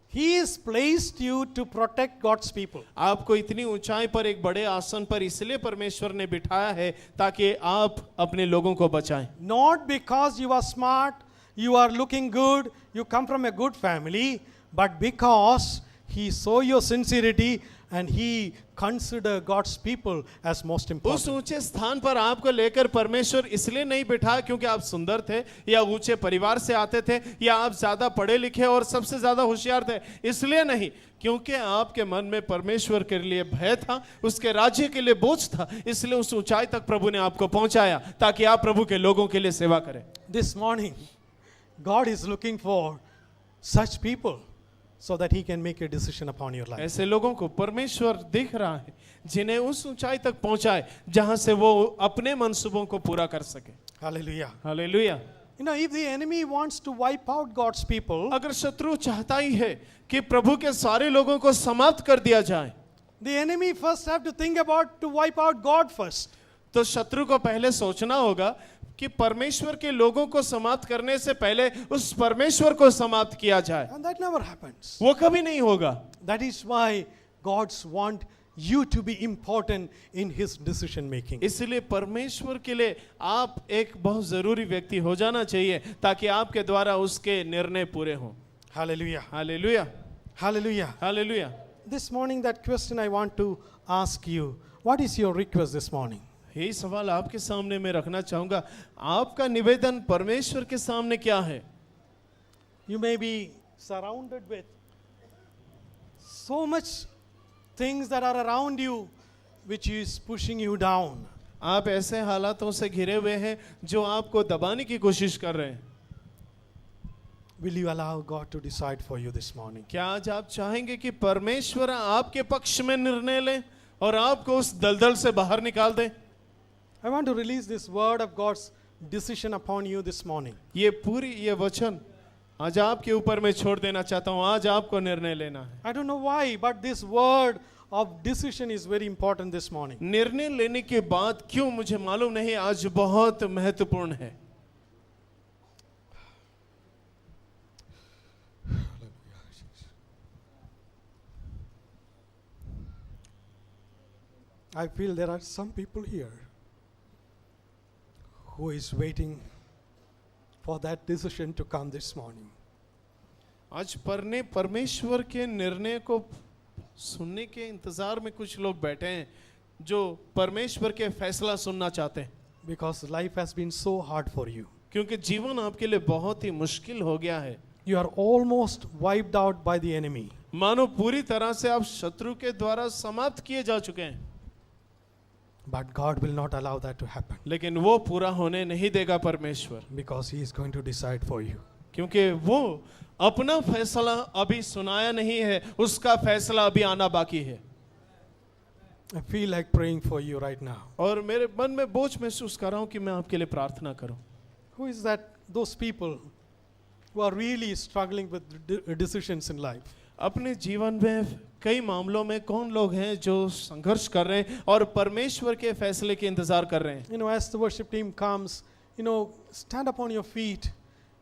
He has placed you to protect God's people. आपको इतनी ऊंचाई पर एक बड़े आसन पर इसलिए परमेश्वर ने बिठाया है ताकि आप अपने लोगों को बचाएं। Not because you are smart, you are looking good, you come from a good family, but because He saw your sincerity and He consider God's people as most उस important. ऊंचे स्थान पर आपको लेकर परमेश्वर इसलिए नहीं बिठाया क्योंकि आप सुंदर थे या ऊंचे परिवार से आते थे या आप ज्यादा पढ़े लिखे और सबसे ज्यादा होशियार थे, इसलिए नहीं, क्योंकि आपके मन में परमेश्वर के लिए भय था, उसके राज्य के लिए बोझ था, इसलिए उस ऊंचाई तक प्रभु ने आपको पहुंचाया ताकि आप प्रभु के लोगों के लिए सेवा करें। This morning, God is looking for such people so that He can make a decision upon your life. ऐसे लोगों को परमेश्वर दिख रहा है जिन्हें उस ऊंचाई तक पहुंचाए जहां से वो अपने मंसूबों को पूरा कर सके। Hallelujah. Hallelujah. You know, if the enemy wants to wipe out God's people, अगर शत्रु चाहता ही है कि प्रभु के सारे लोगों को समाप्त कर दिया जाए, the enemy first have to think about to wipe out God first. तो शत्रु को पहले सोचना होगा कि परमेश्वर के लोगों को समाप्त करने से पहले उस परमेश्वर को समाप्त किया जाए। And that never happens. वो कभी नहीं होगा। That is why God's want you to be important in His decision making. इसलिए परमेश्वर के लिए आप एक बहुत जरूरी व्यक्ति हो जाना चाहिए ताकि आपके द्वारा उसके निर्णय पूरे हों। Hallelujah. Hallelujah, Hallelujah. Hallelujah. This morning, that question I want to ask you. What is your request this morning? यही सवाल आपके सामने मैं रखना चाहूंगा, आपका निवेदन परमेश्वर के सामने क्या है? You may be surrounded with so much things that are around you which is pushing you down. आप ऐसे हालातों से घिरे हुए हैं जो आपको दबाने की कोशिश कर रहे हैं। Will you allow God to decide for you this morning? क्या आज आप चाहेंगे कि परमेश्वर आपके पक्ष में निर्णय ले और आपको उस दलदल से बाहर निकाल दे? I want to release this word of God's decision upon you this morning. ये वचन आज आपके ऊपर मैं छोड़ देना चाहता हूँ। आज आपको निर्णय लेना है। I don't know why, but this word of decision is very important this morning. निर्णय लेने के बाद क्यों मुझे मालूम नहीं, आज बहुत महत्वपूर्ण है। I feel there are some people here who is waiting for that decision to come this morning. आज परमेश्वर के निर्णय को सुनने के इंतजार में कुछ लोग बैठे हैं जो परमेश्वर के फैसला सुनना चाहते हैं। Because life has been so hard for you. क्योंकि जीवन आपके लिए बहुत ही मुश्किल हो गया है। You are almost wiped out by the enemy. मानो पूरी तरह से आप शत्रु के द्वारा समाप्त किए जा चुके हैं। But God will not allow that to happen. लेकिन वो पूरा होने नहीं देगा परमेश्वर, Because He is going to decide for you. क्योंकि वो अपना फैसला अभी सुनाया नहीं है, उसका फैसला अभी आना बाकी है। I feel like praying for you right now. और मेरे मन में बोझ महसूस कर रहा हूँ कि मैं आपके लिए प्रार्थना करूं। Who is that? Those people who are really struggling with decisions in life. अपने जीवन में कई मामलों में कौन लोग हैं जो संघर्ष कर रहे हैं और परमेश्वर के फैसले के इंतजार कर रहे हैं? You know, as the worship team comes, stand up on your feet.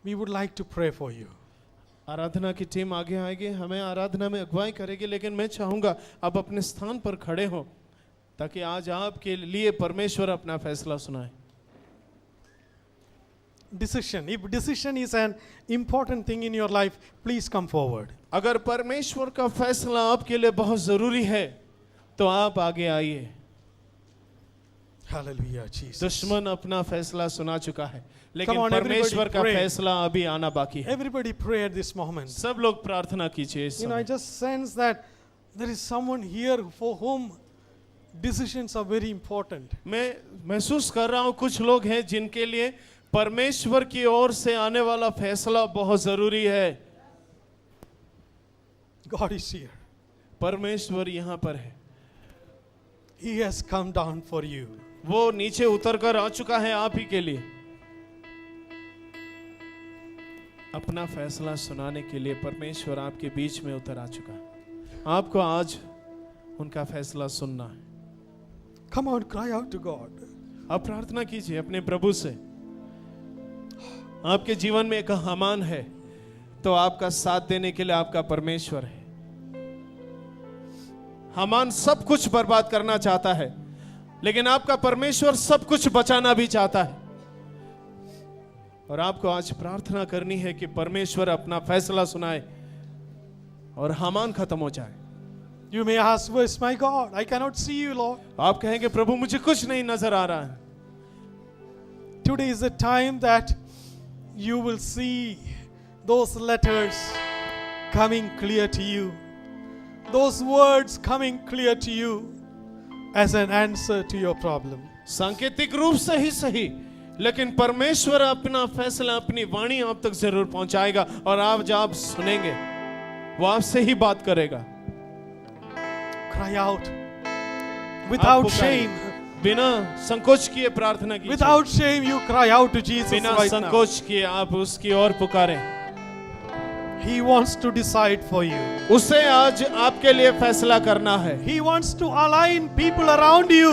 We would like to pray for you. आराधना की टीम आगे आएगी, हमें आराधना में अगुवाई करेगी, लेकिन मैं चाहूंगा आप अपने स्थान पर खड़े हो ताकि आज आपके लिए परमेश्वर अपना फैसला सुनाए। Decision. If decision is an important thing in your life, please come forward. अगर परमेश्वर का फैसला आपके लिए बहुत जरूरी है तो आप आगे आइए। Hallelujah, Jesus. दुश्मन अपना फैसला सुना चुका है, लेकिन Come on, परमेश्वर का everybody pray. फैसला अभी आना बाकी है। Everybody pray at this moment. सब लोग प्रार्थना कीजिए इस I समय। just sense that there is someone here for whom decisions are very important. मैं महसूस कर रहा हूँ कुछ लोग हैं जिनके लिए परमेश्वर की ओर से आने वाला फैसला बहुत जरूरी है। God is here. परमेश्वर यहाँ पर है, He has come down for you. वो नीचे उतर कर आ चुका है आप ही के लिए। अपना फैसला सुनाने के लिए परमेश्वर आपके बीच में उतर आ चुका है। आपको आज उनका फैसला सुनना है। Come on, cry out to God. आप प्रार्थना कीजिए अपने प्रभु से। आपके जीवन में एक हामान है, तो आपका साथ देने के लिए आपका परमेश्वर है। हामान सब कुछ बर्बाद करना चाहता है, लेकिन आपका परमेश्वर सब कुछ बचाना भी चाहता है। और आपको आज प्रार्थना करनी है कि परमेश्वर अपना फैसला सुनाए और हामान खत्म हो जाए। You may ask, where's my God? I cannot see you, Lord. आप कहेंगे प्रभु मुझे कुछ नहीं नजर आ रहा है। Today is the time that you will see those letters coming clear to you, those words coming clear to you as an answer to your problem. सांकेतिक रूप से ही सही, लेकिन परमेश्वर अपना फैसला, अपनी वाणी आप तक जरूर पहुंचाएगा और आप जब सुनेंगे वो आपसे ही बात करेगा। Cry out without shame. बिना संकोच किए प्रार्थना कीजिए। Without shame, you cry out to Jesus बिना right now. संकोच किए आप उसकी ओर पुकारें। He wants to decide for you. उसे आज आपके लिए फैसला करना है। He wants to align people around you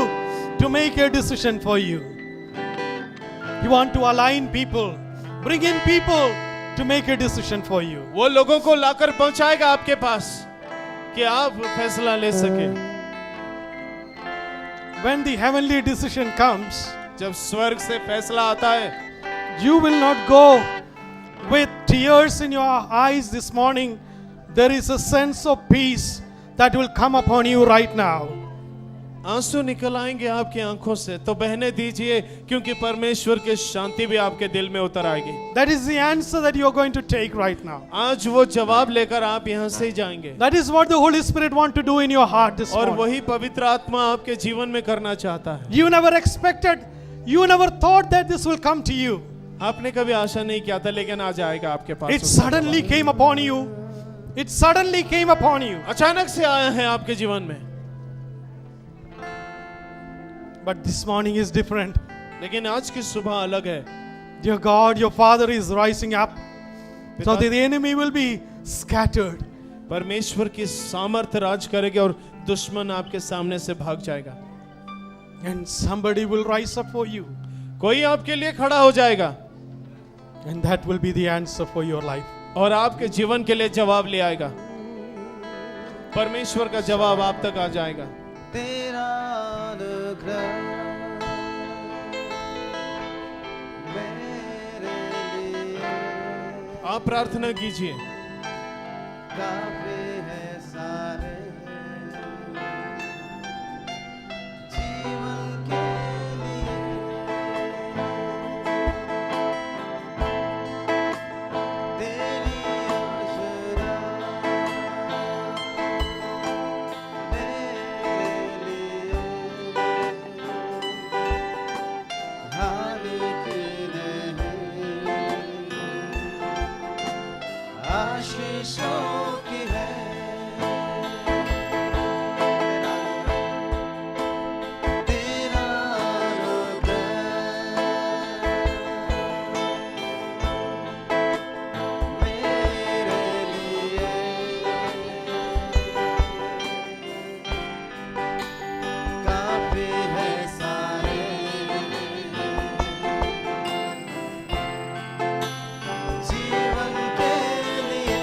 to make a decision for you. You want to align people, bring in people to make a decision for you. वो लोगों को लाकर पहुंचाएगा आपके पास कि आप फैसला ले सके। When the heavenly decision comes, जब स्वर्ग से फैसला आता है, you will not go with tears in your eyes this morning. There is a sense of peace that will come upon you right now. आंसू निकल आएंगे आपकी आंखों से, तो बहने दीजिए, क्योंकि परमेश्वर की शांति भी आपके दिल में उतर आएगी। That is the answer that you are going to take right now. आज वो जवाब लेकर आप यहाँ से ही जाएंगे। That is what the Holy Spirit want to do in your heart this और morning. वही पवित्र आत्मा आपके जीवन में करना चाहता है। You never expected, you never thought that this will come to you. आपने कभी आशा नहीं किया था, लेकिन आज आएगा आपके पास। It suddenly came upon you. It suddenly came upon you. अचानक से आया है आपके जीवन में। But this morning is different. लेकिन आज की सुबह अलग है। Dear God, your Father is rising up so पिता- that the enemy will be scattered. परमेश्वर की सामर्थ राज करेगी और दुश्मन आपके सामने से भाग जाएगा। And somebody will rise up for you. कोई आपके लिए खड़ा हो जाएगा And that will be the answer for your life. और आपके जीवन के लिए जवाब ले आएगा। परमेश्वर का जवाब आप तक आ जाएगा। तेरा अनुग्रह मेरे लिए आप प्रार्थना कीजिए। काफी है सारे जीवन के लिए। तेरी आशीर्वाद आशीषों की है तेरा अनुग्रह मेरे लिए काफी है सारे जीवन के लिए।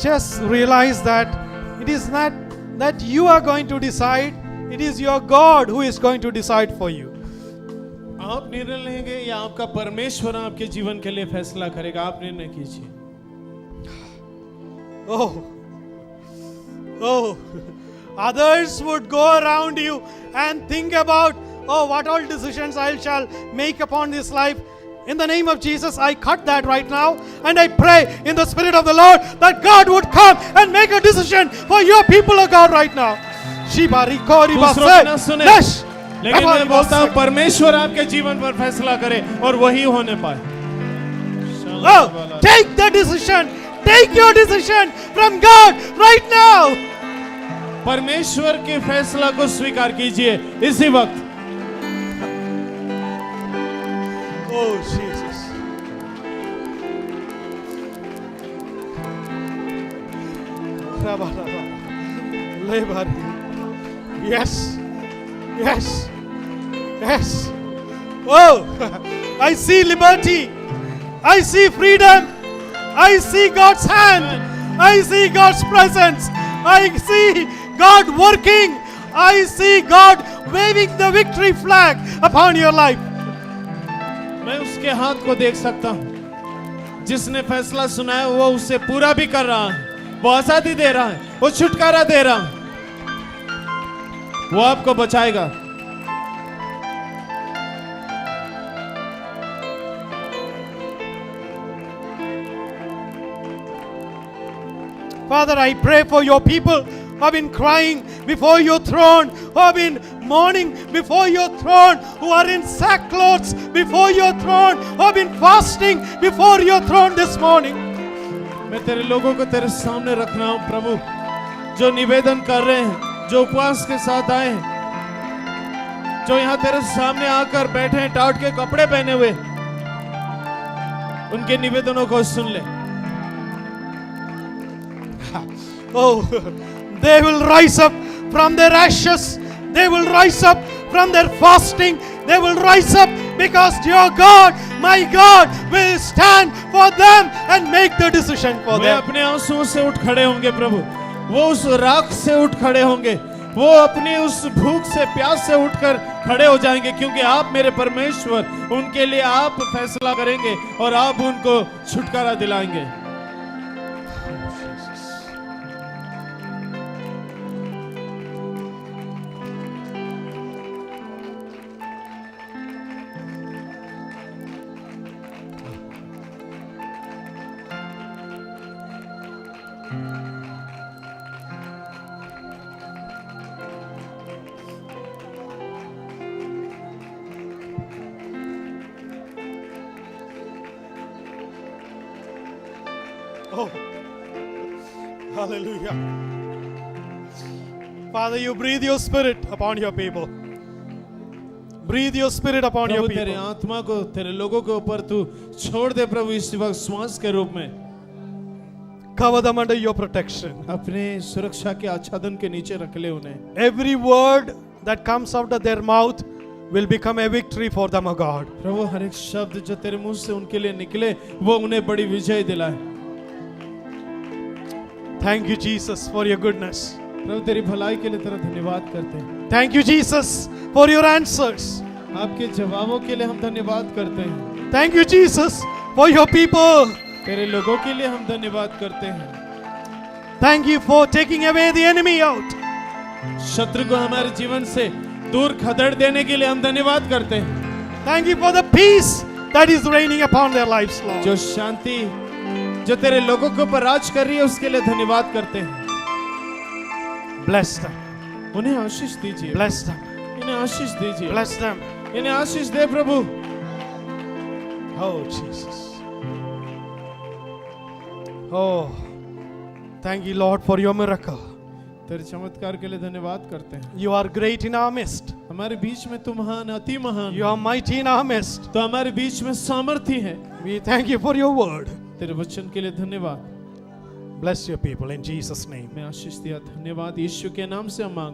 just realize that it is not that you are going to decide, it is your God who is going to decide for you. आप निर्णय लेंगे या आपका परमेश्वर आपके जीवन के लिए फैसला करेगा? आप निर्णय कीजिए। Oh, others would go around you and think about, oh, what all decisions I shall make upon this life. In the name of Jesus, I cut that right now, and I pray in the Spirit of the Lord that God would come and make a decision for your people of God right now. दूसरों की ना सुने, लेकिन मैं बोलता हूँ परमेश्वर आपके जीवन पर फैसला करे और वही होने पाए। Oh, take the decision. Take your decision from God right now. परमेश्वर के फैसला को स्वीकार कीजिए इसी वक्त। Oh, Jesus. Yes. Yes. Yes. Oh, I see liberty. I see freedom. I see God's hand. I see God's presence. I see God working. I see God waving the victory flag upon your life. मैं उसके हाथ को देख सकता हूं जिसने फैसला सुनाया वो उसे पूरा भी कर रहा है। वो आजादी दे रहा है, वो छुटकारा दे रहा है, वो आपको बचाएगा। Father, I pray for your people who have been crying before your throne, who have been mourning before your throne, who are in sackcloths before your throne, who have been fasting before your throne this morning. मैं तेरे लोगों को तेरे सामने रख रहा हूं प्रभु, जो निवेदन कर रहे हैं, जो उपवास के साथ आए हैं, जो यहाँ तेरे सामने आकर बैठे हैं टाट के कपड़े पहने हुए, उनके निवेदनों को सुन ले। Oh, they will rise up from their ashes. They will rise up from their fasting. They will rise up because your God, my God, will stand for them and make the decision for way them. अपने आंसुओं से उठ खड़े होंगे प्रभु, वो उस राख से उठ खड़े होंगे, वो अपनी उस भूख से प्यास से उठकर खड़े हो जाएंगे, क्योंकि आप मेरे परमेश्वर, उनके लिए आप फैसला करेंगे और आप उनको छुटकारा दिलाएंगे। Oh, hallelujah. Father, you breathe your spirit upon your people. Breathe your spirit upon your प्रभु तेरे people. आत्मा को तेरे लोगों के ऊपर तू छोड़ दे प्रभु, इस वक्त श्वास के रूप में Cover them under your protection. अपने सुरक्षा के आच्छादन के नीचे रख ले उन्हें। Every word that comes out of their mouth will become a victory for them, O God. प्रभु हर एक शब्द जो तेरे मुंह से उनके लिए निकले वो उन्हें बड़ी विजय दिलाए। Thank you, Jesus, for your goodness. प्रभु तेरी भलाई के लिए तेरा धन्यवाद करते हैं। Thank you, Jesus, for your answers. आपके जवाबों के लिए हम धन्यवाद करते हैं। Thank you, Jesus, for your people. तेरे लोगों के लिए हम धन्यवाद करते हैं। Thank you for taking away the enemy out. शत्रु को हमारे जीवन से दूर खदेड़ देने के लिए हम धन्यवाद करते हैं। Thank you for the peace that is raining upon their lives, Lord. जो शांति जो तेरे लोगों के ऊपर राज कर रही है उसके लिए धन्यवाद करते हैं। Bless them. उन्हें आशीष दीजिए, Bless them. इन्हें आशीष दीजिए, Bless them. इन्हें आशीष दे प्रभु। Oh, Jesus. Oh, thank you, Lord, for your miracle. तेरे चमत्कार के लिए धन्यवाद करते हैं। You are great in our midst. हमारे बीच में तू महान, अति महान, You are mighty in our midst. तो हमारे बीच में सामर्थ्य है। We thank you for your word. तेरे वचन के लिए धन्यवाद। Bless your people in Jesus' name. मैं आशीष दिया, धन्यवाद यीशु के नाम से हम मांगते हैं।